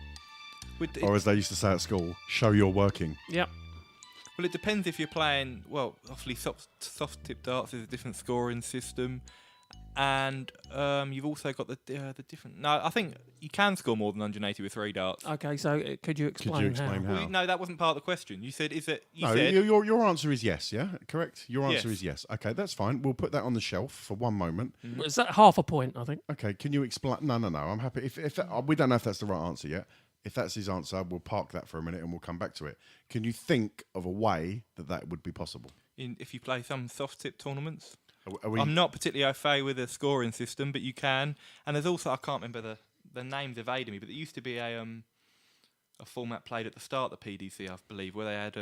Or as they used to say at school, show you're working. Yep. Well, it depends if you're playing... Well, obviously, soft tip darts is a different scoring system. And you've also got the different... No, I think you can score more than 180 with 3 darts. Okay, so could you explain how? Well, no, that wasn't part of the question. You said, is it... You No, said, your answer is yes, yeah? Correct? Your answer Yes. is yes. Okay, that's fine. We'll put that on the shelf for one moment. Is that half a point, I think? Okay, can you explain? No. I'm happy. If we don't know if that's the right answer yet. If that's his answer, we'll park that for a minute and we'll come back to it. Can you think of a way that would be possible? if you play some soft tip tournaments... Are we... I'm not particularly au fait with a scoring system, but you can. And there's also, I can't remember the names evading me, but there used to be a format played at the start of the PDC, I believe, where they had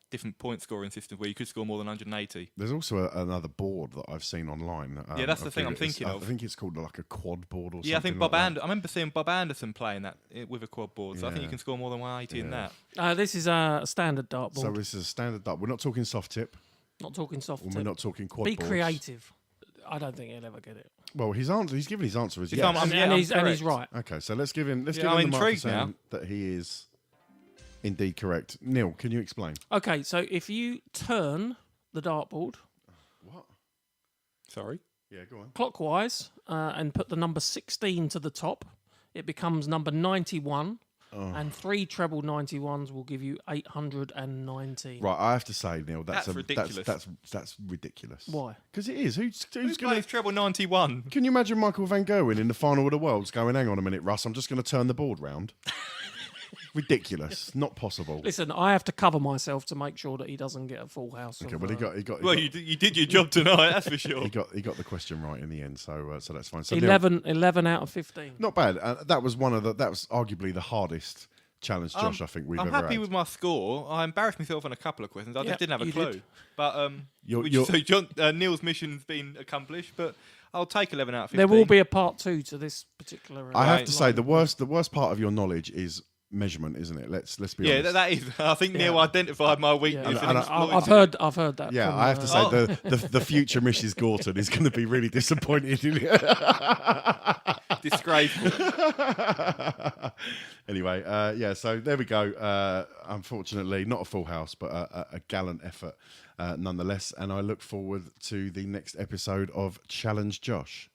different point scoring systems where you could score more than 180. There's also another board that I've seen online. Yeah, that's the thing I'm thinking of. I think it's called like a quad board or something. Yeah, I think like that. I remember seeing Bob Anderson playing that with a quad board, so I think Yeah. you can score more than 180 in that. This is a standard dartboard. So this is a standard dart. We're not talking soft tip. Not talking soft We're tip. not talking quad Be boards. creative. I don't think he'll ever get it. Well, he's given his answer as If yes. I'm- And he's correct. right. Okay, so let's give him Yeah, the I'm mark for intrigued saying now. that he is indeed correct. Neil, can you explain? Okay, so if you turn the dartboard What? Sorry? Yeah, go on. clockwise and put the number 16 to the top, it becomes number 91. and 3 treble 91s will give you 819. Right, I have to say, Neil, That's ridiculous. That's ridiculous. Why? Because it is. Who's Who going plays treble 91? Can you imagine Michael van Gerwen in the final of the Worlds going, hang on a minute, Russ, I'm just going to turn the board round? Ridiculous. Not possible. Listen, I have to cover myself to make sure that he doesn't get a full house. Okay, well, he got. Well, you did your job tonight, that's for sure. He got the question right in the end, so that's fine. So 11 out of 15. Not bad. That was arguably the hardest challenge, Josh, I think we've ever had. I'm happy with my score. I embarrassed myself on a couple of questions. I just didn't have a clue. Did. But Neil's mission's been accomplished, but I'll take 11 out of 15. There will be a part 2 to this particular. I have to say the worst part of your knowledge is measurement, isn't it? Let's be honest. Yeah, that is. I think Neil identified my weakness. Yeah. And I've heard that. Yeah, I have to say the future Mrs. Gorton is going to be really disappointed in you. Disgraceful. Anyway, so there we go. Unfortunately, not a full house, but a gallant effort nonetheless. And I look forward to the next episode of Challenge Josh.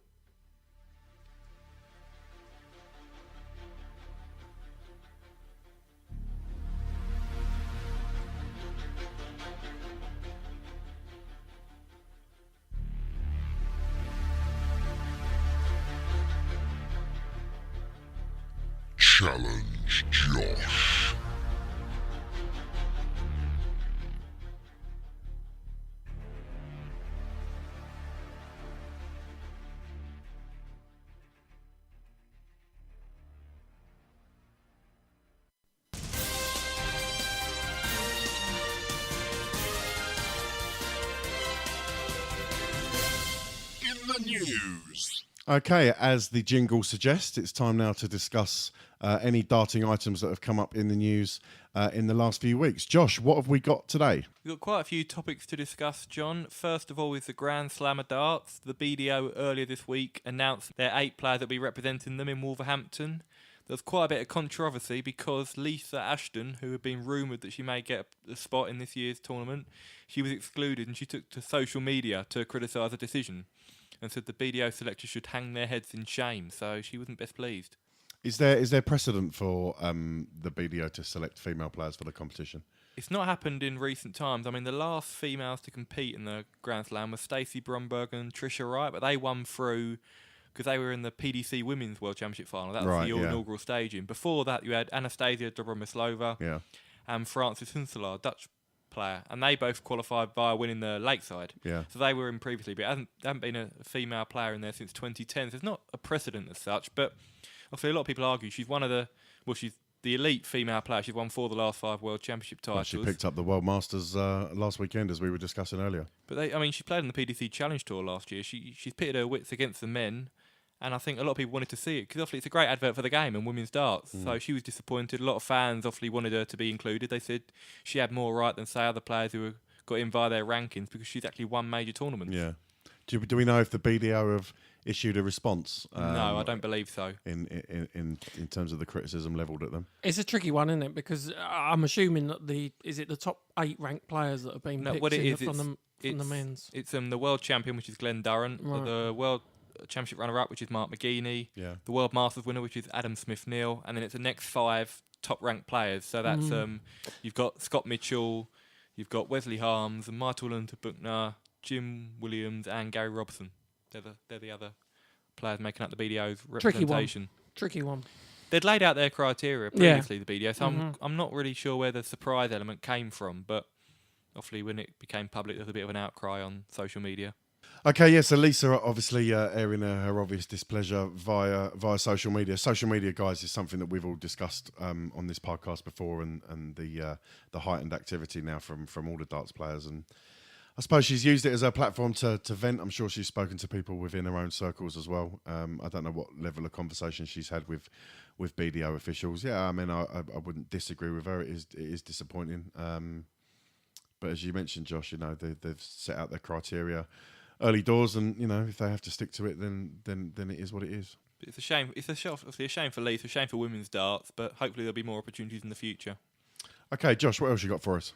Challenge Josh. In the news. Okay, as the jingle suggests, it's time now to discuss any darting items that have come up in the news in the last few weeks. Josh, what have we got today? We've got quite a few topics to discuss, John. First of all is the Grand Slam of darts. The BDO earlier this week announced their 8 players that will be representing them in Wolverhampton. There's quite a bit of controversy because Lisa Ashton, who had been rumoured that she may get a spot in this year's tournament, she was excluded and she took to social media to criticise the decision and said the BDO selectors should hang their heads in shame, so she wasn't best pleased. Is there precedent for the BDO to select female players for the competition? It's not happened in recent times. I mean, the last females to compete in the Grand Slam were Stacey Bromberg and Trisha Wright, but they won through because they were in the PDC Women's World Championship final. That was the inaugural staging. Before that, you had Anastasia Dobromislova and Frances Hunselaar, Dutch player, and they both qualified via winning the Lakeside. Yeah. So they were in previously, but there hasn't been a female player in there since 2010. So there's not a precedent as such, but obviously a lot of people argue she's she's the elite female player. She's won 4 of the last 5 World Championship titles. Well, she picked up the World Masters last weekend, as we were discussing earlier. But she played in the PDC Challenge Tour last year. She's pitted her wits against the men, and I think a lot of people wanted to see it because obviously it's a great advert for the game and women's darts. So she was disappointed. A lot of fans obviously wanted her to be included. They said she had more right than, say, other players who got in via their rankings because she's actually won major tournaments. Yeah. Do we know if the BDO have issued a response? No, I don't believe so. In terms of the criticism levelled at them, it's a tricky one, isn't it? Because I'm assuming that the top 8 ranked players that have been picked from the men's. It's the world champion, which is Glen Durrant, right. The world championship runner-up, which is Mark McGuinney, the World Masters winner, which is Adam Smith-Neale, and then it's the next 5 top-ranked players. So that's you've got Scott Mitchell, you've got Wesley Harms, and Michael van Gerwen, Jim Williams, and Gary Robson. They're the other players making up the BDO's representation. Tricky one. They'd laid out their criteria previously, the BDO, so I'm not really sure where the surprise element came from, but obviously when it became public, there was a bit of an outcry on social media. Okay, so Lisa obviously airing her obvious displeasure via social media. Social media, guys, is something that we've all discussed on this podcast before, and the heightened activity now from all the darts players. And I suppose she's used it as a platform to vent. I'm sure she's spoken to people within her own circles as well. I don't know what level of conversation she's had with BDO officials. Yeah, I mean, I wouldn't disagree with her. It is disappointing. But as you mentioned, Josh, they've set out their criteria early doors, and if they have to stick to it, then it is what it is. It's a shame. It's obviously a shame for Leeds, a shame for women's darts, but hopefully there'll be more opportunities in the future. Okay, Josh, what else you got for us?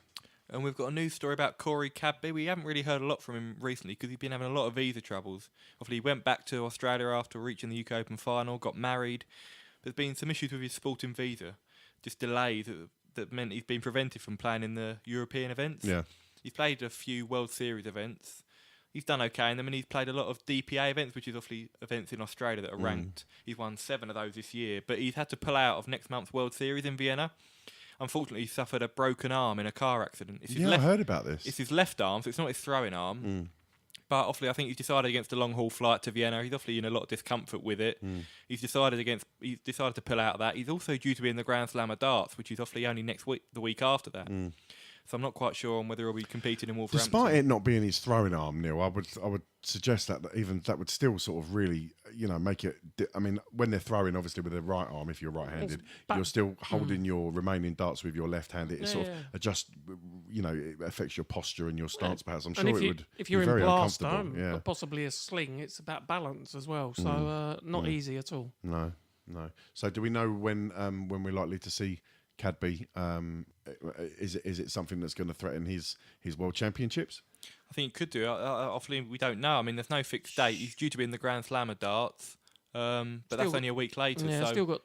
And we've got a news story about Corey Cadby. We haven't really heard a lot from him recently because he's been having a lot of visa troubles. Obviously, he went back to Australia after reaching the UK Open final, got married. There's been some issues with his sporting visa. just delays that meant he's been prevented from playing in the European events. Yeah. He's played a few World Series events. He's done okay in them, and he's played a lot of DPA events, which is obviously events in Australia that are ranked. He's won 7 of those this year, but he's had to pull out of next month's World Series in Vienna. Unfortunately, he suffered a broken arm in a car accident. I heard about this. It's his left arm, so it's not his throwing arm. But obviously, I think he's decided against a long-haul flight to Vienna. He's obviously in a lot of discomfort with it. He's decided to pull out of that. He's also due to be in the Grand Slam of darts, which is obviously only next week, the week after that. So I'm not quite sure on whether he'll be competing in Wolverhampton. Despite it not being his throwing arm, Neil, I would suggest that even that would still sort of really, make it. I mean, when they're throwing, obviously with the right arm, if you're right-handed, you're still holding your remaining darts with your left hand. It sort of adjusts, it affects your posture and your stance. Perhaps I'm sure it would. If you're be very in blaster, uncomfortable. possibly a sling, it's about balance as well. So not easy at all. No. So do we know when we're likely to see Cadby? Is it something that's going to threaten his World Championships? I think it could do. Obviously, we don't know. I mean, there's no fixed date. He's due to be in the Grand Slam of darts, but that's only a week later. Yeah, so still got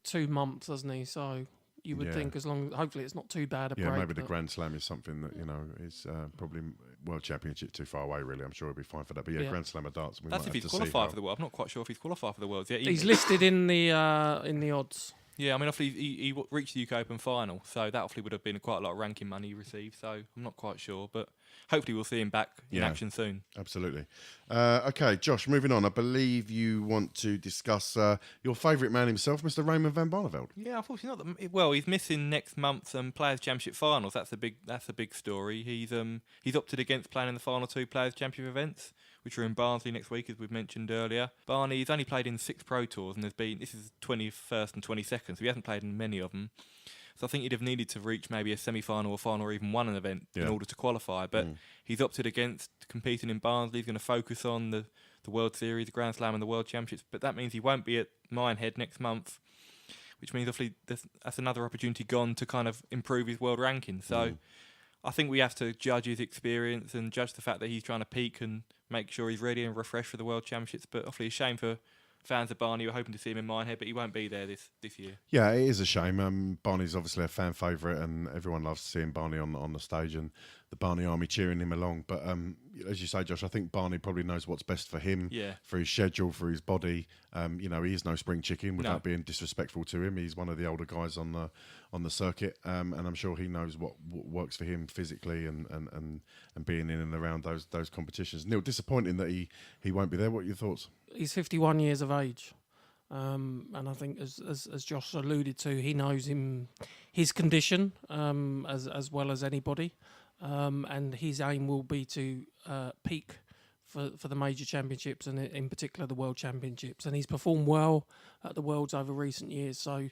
2 months, hasn't he? So you would think hopefully it's not too bad a break. Yeah, maybe the Grand Slam is something that is probably World Championship too far away. Really, I'm sure he'll be fine for that. But Grand Slam of darts. That's if he's qualified for the World. I'm not quite sure if he's qualified for the Worlds yet. He's listed in the odds. Yeah, I mean, obviously he reached the UK Open final, so that obviously would have been quite a lot of ranking money he received. So I'm not quite sure, but hopefully we'll see him back in action soon. Absolutely. Okay, Josh, moving on. I believe you want to discuss your favourite man himself, Mr. Raymond van Barneveld. Yeah, unfortunately not. He's missing next month's Players' Championship finals. That's a big story. He's opted against playing in the final 2 Players' Championship events, which are in Barnsley next week, as we've mentioned earlier. Barney's only played in 6 Pro Tours, and this is 21st and 22nd, so he hasn't played in many of them. So I think he'd have needed to reach maybe a semi-final or final or even won an event in order to qualify. But he's opted against competing in Barnsley. He's going to focus on the World Series, the Grand Slam and the World Championships. But that means he won't be at Minehead next month, which means obviously that's another opportunity gone to kind of improve his world ranking. So I think we have to judge his experience and judge the fact that he's trying to peak and make sure he's ready and refreshed for the World Championships. But obviously a shame for fans of Barney who are hoping to see him in Minehead, but he won't be there this year. Yeah, it is a shame. Barney's obviously a fan favourite, and everyone loves seeing Barney on the stage and the Barney Army cheering him along. But as you say, Josh, I think Barney probably knows what's best for him, for his schedule, for his body. He is no spring chicken without being disrespectful to him. He's one of the older guys on the circuit, and I'm sure he knows what works for him physically and being in and around those competitions. Neil, disappointing that he won't be there. What are your thoughts? He's 51 years of age, and I think as Josh alluded to, he knows his condition as well as anybody, and his aim will be to peak for the major championships and in particular the World Championships. And he's performed well at the Worlds over recent years, so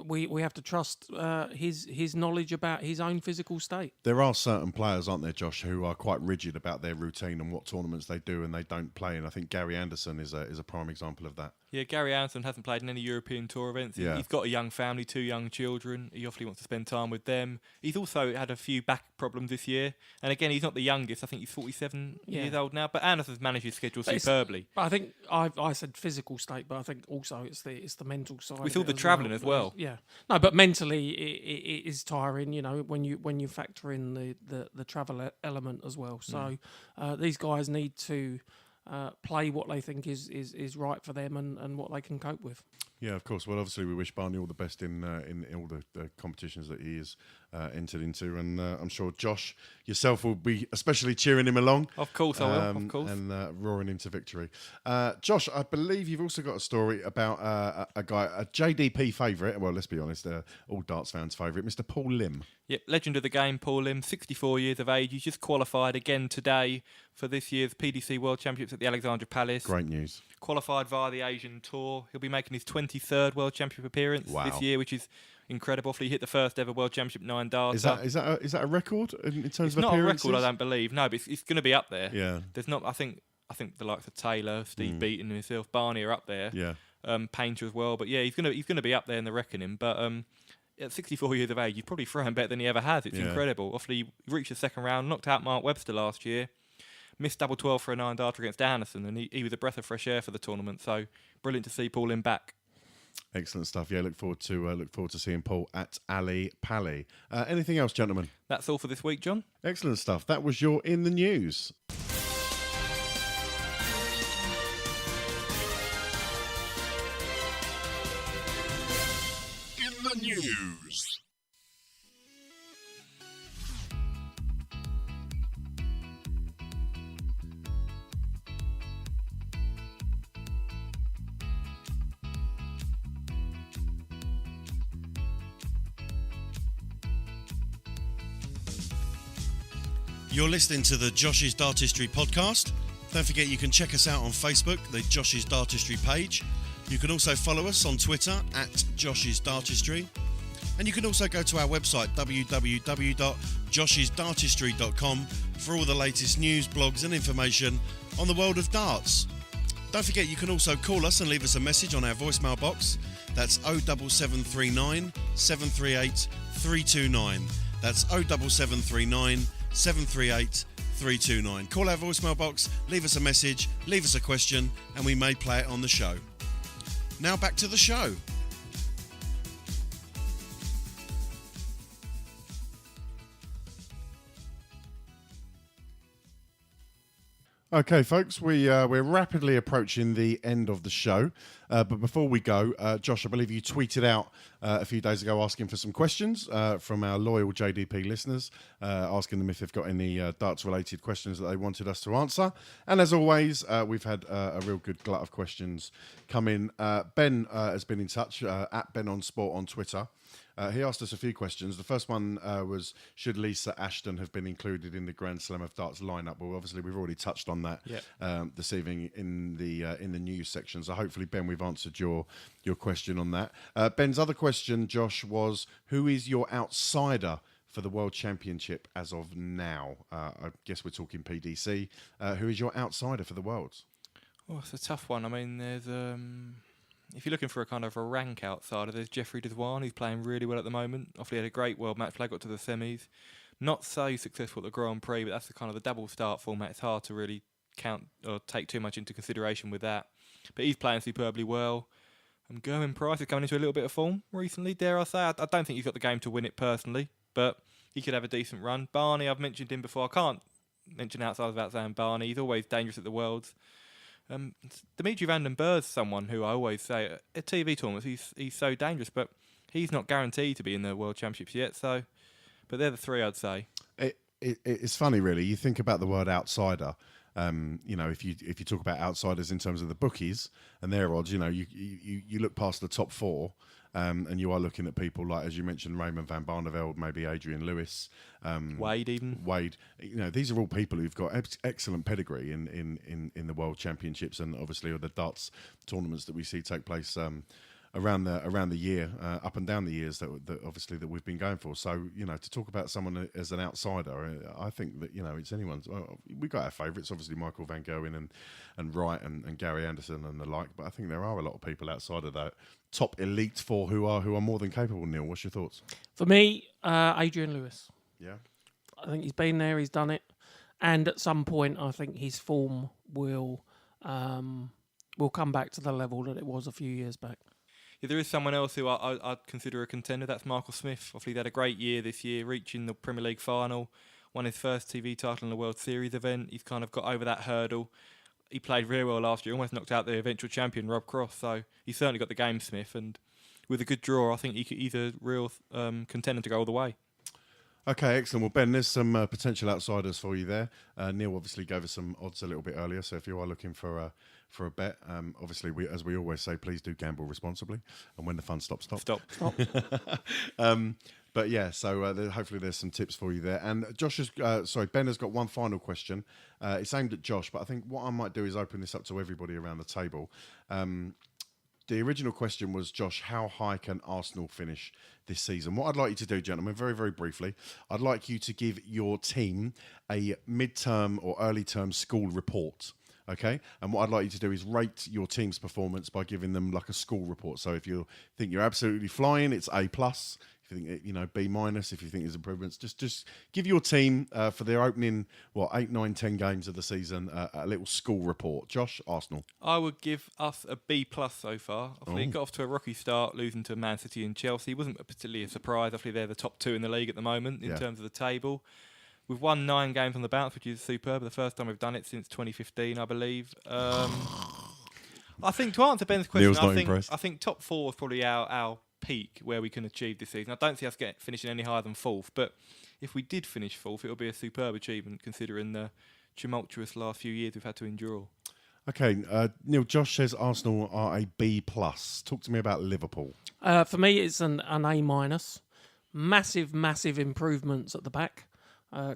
we have to trust his knowledge about his own physical state. There are certain players, aren't there, Josh, who are quite rigid about their routine and what tournaments they do and they don't play. And I think Gary Anderson is a prime example of that. Yeah, Gary Anderson hasn't played in any European Tour events. Yeah. He's got a young family, 2 young children. He obviously wants to spend time with them. He's also had a few back problems this year. And again, he's not the youngest. I think he's 47 years old now. But Anderson's managed his schedule superbly. I think I said physical state, but I think also it's the mental side. With all the travelling as well. Yeah. No, but mentally it is tiring, when you factor in the travel element as well. So these guys need to play what they think is right for them and what they can cope with. Yeah, of course. Well, obviously, we wish Barney all the best in all the competitions that he is entered into, and I'm sure Josh yourself will be especially cheering him along. Of course, I will. Of course, and roaring him to victory. Josh, I believe you've also got a story about a guy, a JDP favourite. Well, let's be honest, all darts fans' favourite, Mr. Paul Lim. Yep, legend of the game, Paul Lim, 64 years of age. He's just qualified again today for this year's PDC World Championships at the Alexandra Palace. Great news. Qualified via the Asian Tour. He'll be making his 23rd World Championship appearance this year, which is incredible. He hit the first ever World Championship 9 darter. Is that a record in terms of appearances? It's not a record, I don't believe. No, but it's going to be up there. Yeah. There's not. I think the likes of Taylor, Steve Beaton, and himself, Barney are up there. Yeah. Painter as well. But yeah, he's gonna be up there in the reckoning. But at 64 years of age, he's probably thrown better than he ever has. It's incredible. Obviously, he reached the second round, knocked out Mark Webster last year. Missed double 12 for a 9 darter against Anderson, and he was a breath of fresh air for the tournament. So brilliant to see Paul Lim back. Excellent stuff. Yeah, look forward to seeing Paul at Ali Pally. Anything else, gentlemen? That's all for this week, John. Excellent stuff. That was your In the News. In the News. You're listening to the Josh's Dartistry podcast. Don't forget you can check us out on Facebook, the Josh's Dartistry page. You can also follow us on Twitter at Josh's Dartistry. And you can also go to our website, www.joshisdartistry.com, for all the latest news, blogs and information on the world of darts. Don't forget you can also call us and leave us a message on our voicemail box. That's 07739 738 329. That's 07739 738 329. Call our voicemail box, leave us a message, leave us a question, and we may play it on the show. Now back to the show. Okay, folks, we're rapidly approaching the end of the show. But before we go, Josh, I believe you tweeted out a few days ago asking for some questions from our loyal JDP listeners, asking them if they've got any darts-related questions that they wanted us to answer. And as always, we've had a real good glut of questions come in. Ben has been in touch, at Ben on Sport on Twitter. He asked us a few questions. The first one was, should Lisa Ashton have been included in the Grand Slam of Darts lineup? Well, obviously, we've already touched on that this evening in the news section. So hopefully, Ben, we've answered your question on that. Ben's other question, Josh, was, who is your outsider for the World Championship as of now? I guess we're talking PDC. Who is your outsider for the Worlds? Oh, it's a tough one. I mean, there's... if you're looking for a kind of a rank outsider, there's Jeffrey Deswan, who's playing really well at the moment. Obviously had a great world match play, got to the semis. Not so successful at the Grand Prix, but that's the kind of the double start format. It's hard to really count or take too much into consideration with that. But he's playing superbly well. Gerwin Price is coming into a little bit of form recently, dare I say. I don't think he's got the game to win it personally, but he could have a decent run. Barney, I've mentioned him before. I can't mention outsiders without saying Barney. He's always dangerous at the Worlds. Dimitri van den Berg's someone who I always say at TV tournaments he's so dangerous, but he's not guaranteed to be in the World Championships yet. So, but they're the three I'd say. It's funny, really. You think about the word outsider. If you talk about outsiders in terms of the bookies and their odds, you look past the top four. And you are looking at people like, as you mentioned, Raymond van Barneveld, maybe Adrian Lewis, Wade even. Wade. These are all people who've got excellent pedigree in the World Championships and obviously the darts tournaments that we see take place around the year, up and down the years that obviously that we've been going for. So to talk about someone as an outsider, I think that it's anyone's. Well, we got our favourites, obviously Michael van Gerwen and Wright and Gary Anderson and the like. But I think there are a lot of people outside of that top elite four who are more than capable. Neil, what's your thoughts? For me, Adrian Lewis. Yeah, I think he's been there, he's done it, and at some point, I think his form will come back to the level that it was a few years back. Yeah, there is someone else who I'd consider a contender. That's Michael Smith. Obviously, they had a great year this year, reaching the Premier League final, won his first TV title in the World Series event. He's kind of got over that hurdle. He played very well last year, almost knocked out the eventual champion, Rob Cross. So he's certainly got the game, Smith. And with a good draw, I think he's a real contender to go all the way. Okay, excellent. Well, Ben, there's some potential outsiders for you there. Neil obviously gave us some odds a little bit earlier, so if you are looking for a bet, obviously, as we always say, please do gamble responsibly. And when the fun stops, stop. But yeah, so hopefully there's some tips for you there. And Ben has got one final question. It's aimed at Josh, but I think what I might do is open this up to everybody around the table. The original question was, Josh, how high can Arsenal finish this season? What I'd like you to do, gentlemen, very, very briefly, I'd like you to give your team a mid-term or early-term school report. Okay, and what I'd like you to do is rate your team's performance by giving them like a score report. So if you think you're absolutely flying, it's A+. If you think, you know, B-. If you think there's improvements, just give your team for their opening 8, 9, 10 games of the season a little score report. Josh, Arsenal. I would give us a B+ so far. Obviously, got off to a rocky start, losing to Man City and Chelsea. Wasn't particularly a surprise. Obviously, they're the top 2 in the league at the moment in terms of the table. We've won 9 games on the bounce, which is superb. The first time we've done it since 2015, I believe. I think to answer Ben's question, I think top 4 is probably our peak where we can achieve this season. I don't see us finishing any higher than 4th, but if we did finish 4th, it would be a superb achievement considering the tumultuous last few years we've had to endure. Okay, Neil, Josh says Arsenal are a B+. Talk to me about Liverpool. For me, it's an A-. Massive improvements at the back.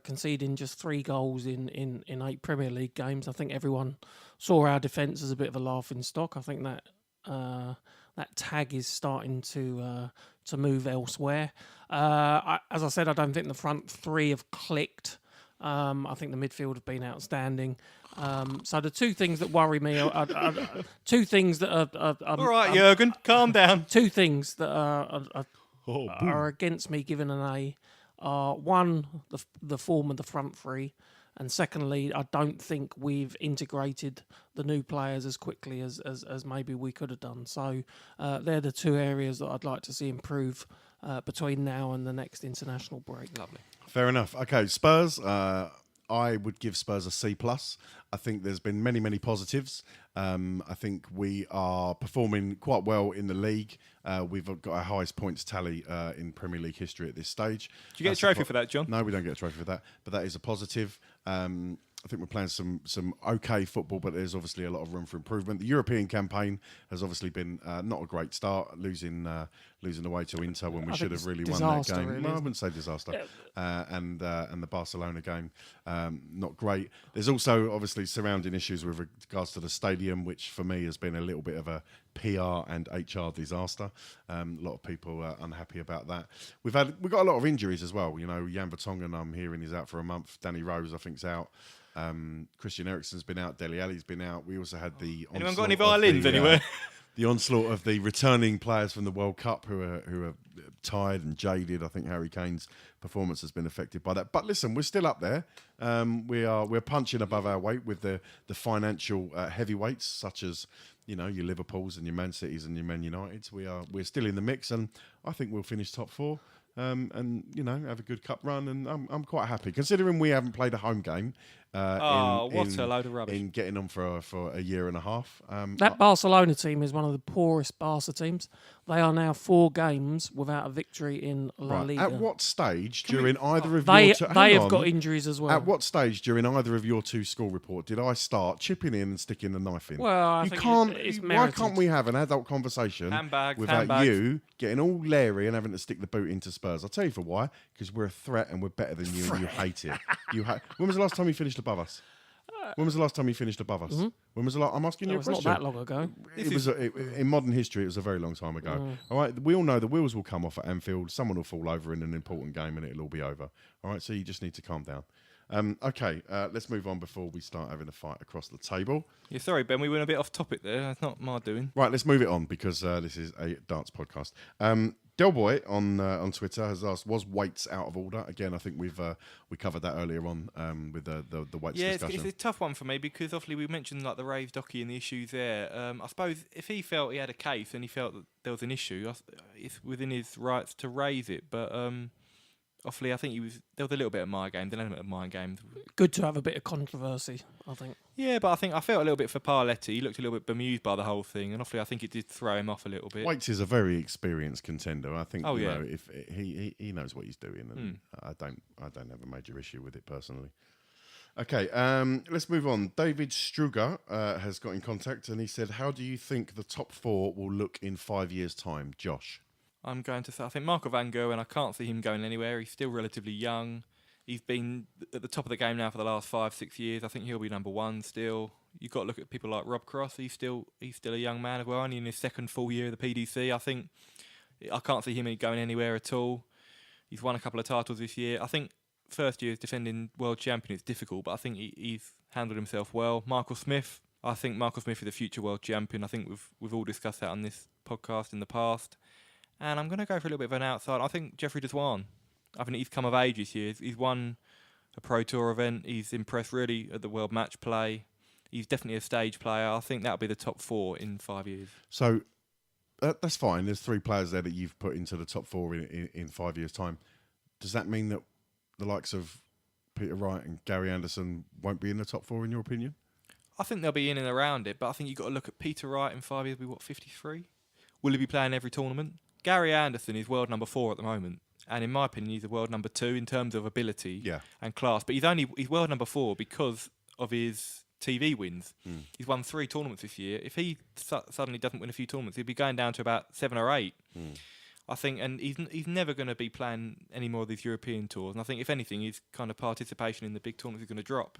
Conceding just 3 goals in 8 Premier League games. I think everyone saw our defence as a bit of a laughing stock. I think that that tag is starting to move elsewhere. As I said, I don't think the front 3 have clicked. I think the midfield have been outstanding. So the 2 things that worry me are 2 things that are all right, Jurgen, calm down. 2 things that are against me giving an A. One, the form of the front 3, and secondly, I don't think we've integrated the new players as quickly as maybe we could have done. So they're the 2 areas that I'd like to see improve between now and the next international break. Lovely. Fair enough. Okay, Spurs. I would give Spurs a C+. I think there's been many positives. I think we are performing quite well in the league. We've got our highest points tally in Premier League history at this stage. Do you get a trophy for that, John? No, we don't get a trophy for that, but that is a positive. I think we're playing some okay football, but there's obviously a lot of room for improvement. The European campaign has obviously been not a great start, losing away to Inter when we should have really won that game. Really, no, I wouldn't say disaster. And the Barcelona game, not great. There's also obviously surrounding issues with regards to the stadium, which for me has been a little bit of a PR and HR disaster. A lot of people are unhappy about that. We've got a lot of injuries as well. You know, Jan Vertonghen, I'm hearing, is out for a month. Danny Rose, I think, is out. Christian Eriksen's been out. Dele Alli's been out. We also had the anyone got any violins anywhere? The onslaught of the returning players from the World Cup who are tired and jaded. I think Harry Kane's performance has been affected by that. But listen, we're still up there. We're punching above our weight with the financial heavyweights such as, you know, your Liverpools and your Man Cities and your Man Uniteds. We're still in the mix, and I think we'll finish top 4. And you know, have a good cup run, and I'm quite happy considering we haven't played a home game. What a load of rubbish! In getting on for a year and a half. That Barcelona team is one of the poorest Barca teams. They are now 4 games without a victory in La Liga. At what stage during either of they your have got injuries as well. At what stage during either of your 2 score report did I start chipping in and sticking the knife in? Well, I think it's why can't we have an adult conversation without you getting all leery and having to stick the boot into Spurs? I'll tell you for why. Because we're a threat and we're better than you, and you hate it. When was the last time you finished above us? When was the last time you finished above us? Mm-hmm. When was the last? I'm asking you a question. It's not that long ago. In modern history, it was a very long time ago. All right, we all know the wheels will come off at Anfield. Someone will fall over in an important game, and it'll all be over. All right, so you just need to calm down. Okay, let's move on before we start having a fight across the table. Yeah, sorry, Ben, we went a bit off topic there. That's not my doing. Right, let's move it on because this is a darts podcast. Del Boy on Twitter has asked, was weights out of order? Again, I think we covered that earlier on with the weights discussion. It's a tough one for me because obviously we mentioned like the raised docky and the issues there. I suppose if he felt he had a case and he felt that there was an issue, it's within his rights to raise it. But obviously, I think there was a little bit of mind games, an element of mind games. Good to have a bit of controversy, I think. Yeah, but I felt a little bit for Parletti. He looked a little bit bemused by the whole thing, and obviously I think it did throw him off a little bit. Waits is a very experienced contender. I think know, if he knows what he's doing, and I don't have a major issue with it personally. Okay, let's move on. David Struger has got in contact, and he said, "How do you think the top 4 will look in 5 years' time, Josh?" I'm going to say, I think Michael van Gerwen, I can't see him going anywhere. He's still relatively young. He's been at the top of the game now for the last 5-6 years. I think he'll be number 1 still. You've got to look at people like Rob Cross. He's still a young man as well, only in his 2nd full year of the PDC. I can't see him going anywhere at all. He's won a couple of titles this year. I think first year as defending world champion is difficult, but I think he's handled himself well. Michael Smith, I think Michael Smith is a future world champion. I think we've all discussed that on this podcast in the past. And I'm going to go for a little bit of an outside. I think Jeffrey Deswan. I think he's come of age this year. He's won a Pro Tour event. He's impressed really at the World Match Play. He's definitely a stage player. I think that'll be the top 4 in 5 years. So that's fine. There's 3 players there that you've put into the top 4 in 5 years' time. Does that mean that the likes of Peter Wright and Gary Anderson won't be in the top 4 in your opinion? I think they'll be in and around it, but I think you've got to look at Peter Wright in 5 years. Will be 53? Will he be playing every tournament? Gary Anderson is world number 4 at the moment, and in my opinion, he's a world number 2 in terms of ability and class. But he's world number 4 because of his TV wins. He's won 3 tournaments this year. If he suddenly doesn't win a few tournaments, he'll be going down to about 7 or 8. I think, and he's never going to be playing any more of these European tours. And I think, if anything, his kind of participation in the big tournaments is going to drop.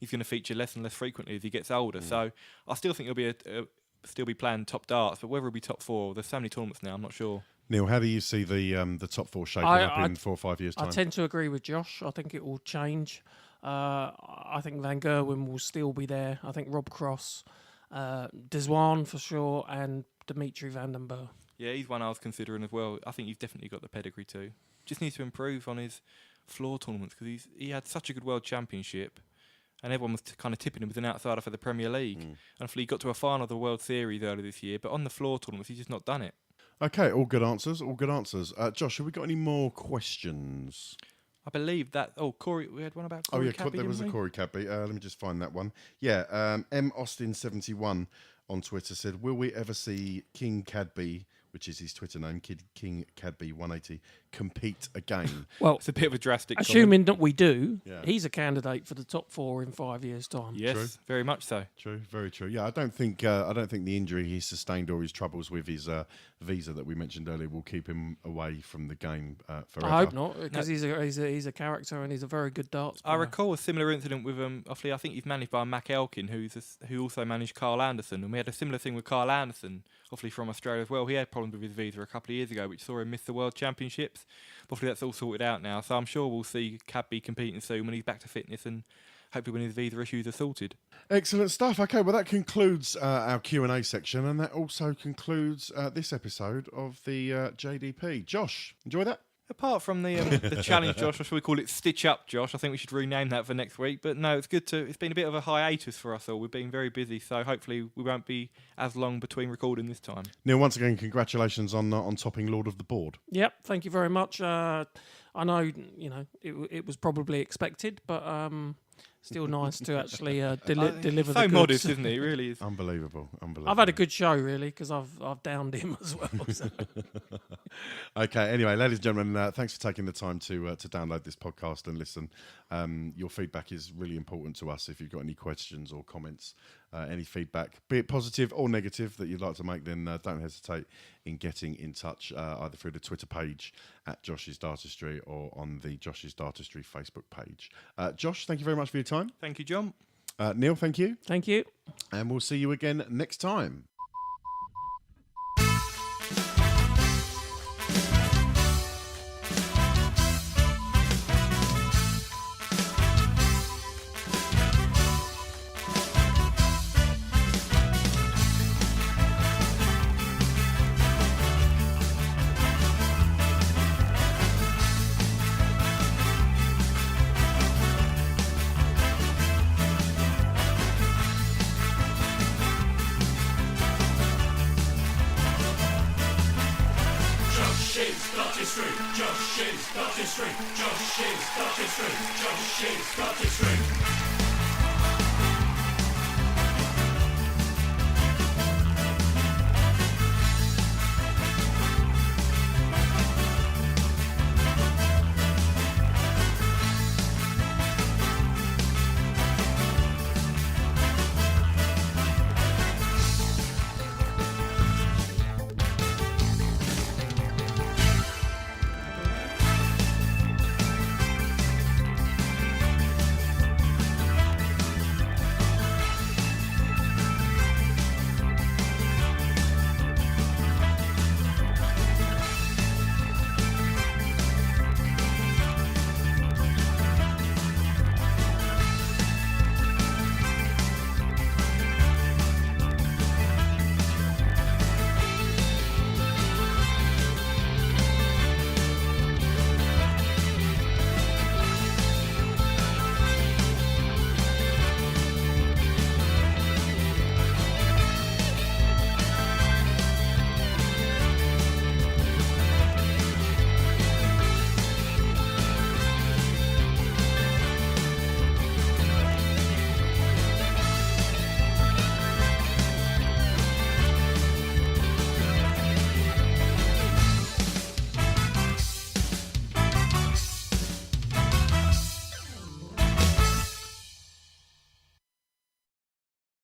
He's going to feature less and less frequently as he gets older. So I still think he'll be still be playing top darts, but whether he'll be top 4, there's so many tournaments now, I'm not sure. Neil, how do you see the top 4 shaping up in 4 or 5 years' time? I tend to agree with Josh. I think it will change. I think Van Gerwen will still be there. I think Rob Cross, Deswan for sure, and Dimitri van den Berg. Yeah, he's one I was considering as well. I think he's definitely got the pedigree too. Just needs to improve on his floor tournaments because he had such a good World Championship, and everyone was kind of tipping him as an outsider for the Premier League. Unfortunately, he got to a final of the World Series earlier this year, but on the floor tournaments, he's just not done it. Okay, all good answers. Josh, have we got any more questions? I believe that. Oh, Corey, we had one about Corey Cadby, there was a Corey Cadby. Let me just find that one. Yeah, M Austin71 on Twitter said, "Will we ever see King Cadby, which is his Twitter name, King Cadby 180, compete again?" Well, it's a bit of a drastic. Assuming that we do, he's a candidate for the top 4 in 5 years' time. Yes, true. Very much so. True, very true. Yeah, I don't think the injury he sustained or his troubles with his visa that we mentioned earlier will keep him away from the game forever. I hope not, because he's a character and he's a very good darts player. I recall a similar incident with obviously I think he's managed by Mac Elkin, who also managed Carl Anderson, and we had a similar thing with Carl Anderson, obviously from Australia as well. He had problems with his visa a couple of years ago, which saw him miss the World Championships. Hopefully that's all sorted out now, so I'm sure we'll see Cadby competing soon when he's back to fitness, and hopefully when his visa issues are sorted. Excellent stuff. Okay, well that concludes our Q&A section, and that also concludes this episode of the JDP. Josh, enjoy that? Apart from the challenge, Josh, or should we call it Stitch Up, Josh? I think we should rename that for next week. But no, it's been a bit of a hiatus for us all. We've been very busy, so hopefully we won't be as long between recording this time. Neil, once again, congratulations on topping Lord of the Board. Yep, thank you very much. I know, it was probably expected, but still nice to actually deliver. So modest, isn't he? It really is. Unbelievable. I've had a good show, really, because I've downed him as well. So. Okay. Anyway, ladies and gentlemen, thanks for taking the time to download this podcast and listen. Your feedback is really important to us. If you've got any questions or comments, any feedback, be it positive or negative, that you'd like to make, then don't hesitate in getting in touch either through the Twitter page at Josh's Dartistry or on the Josh's Dartistry Facebook page. Josh, thank you very much for your time. Thank you, John. Neil, thank you. Thank you. And we'll see you again next time. Josh's Dartistry.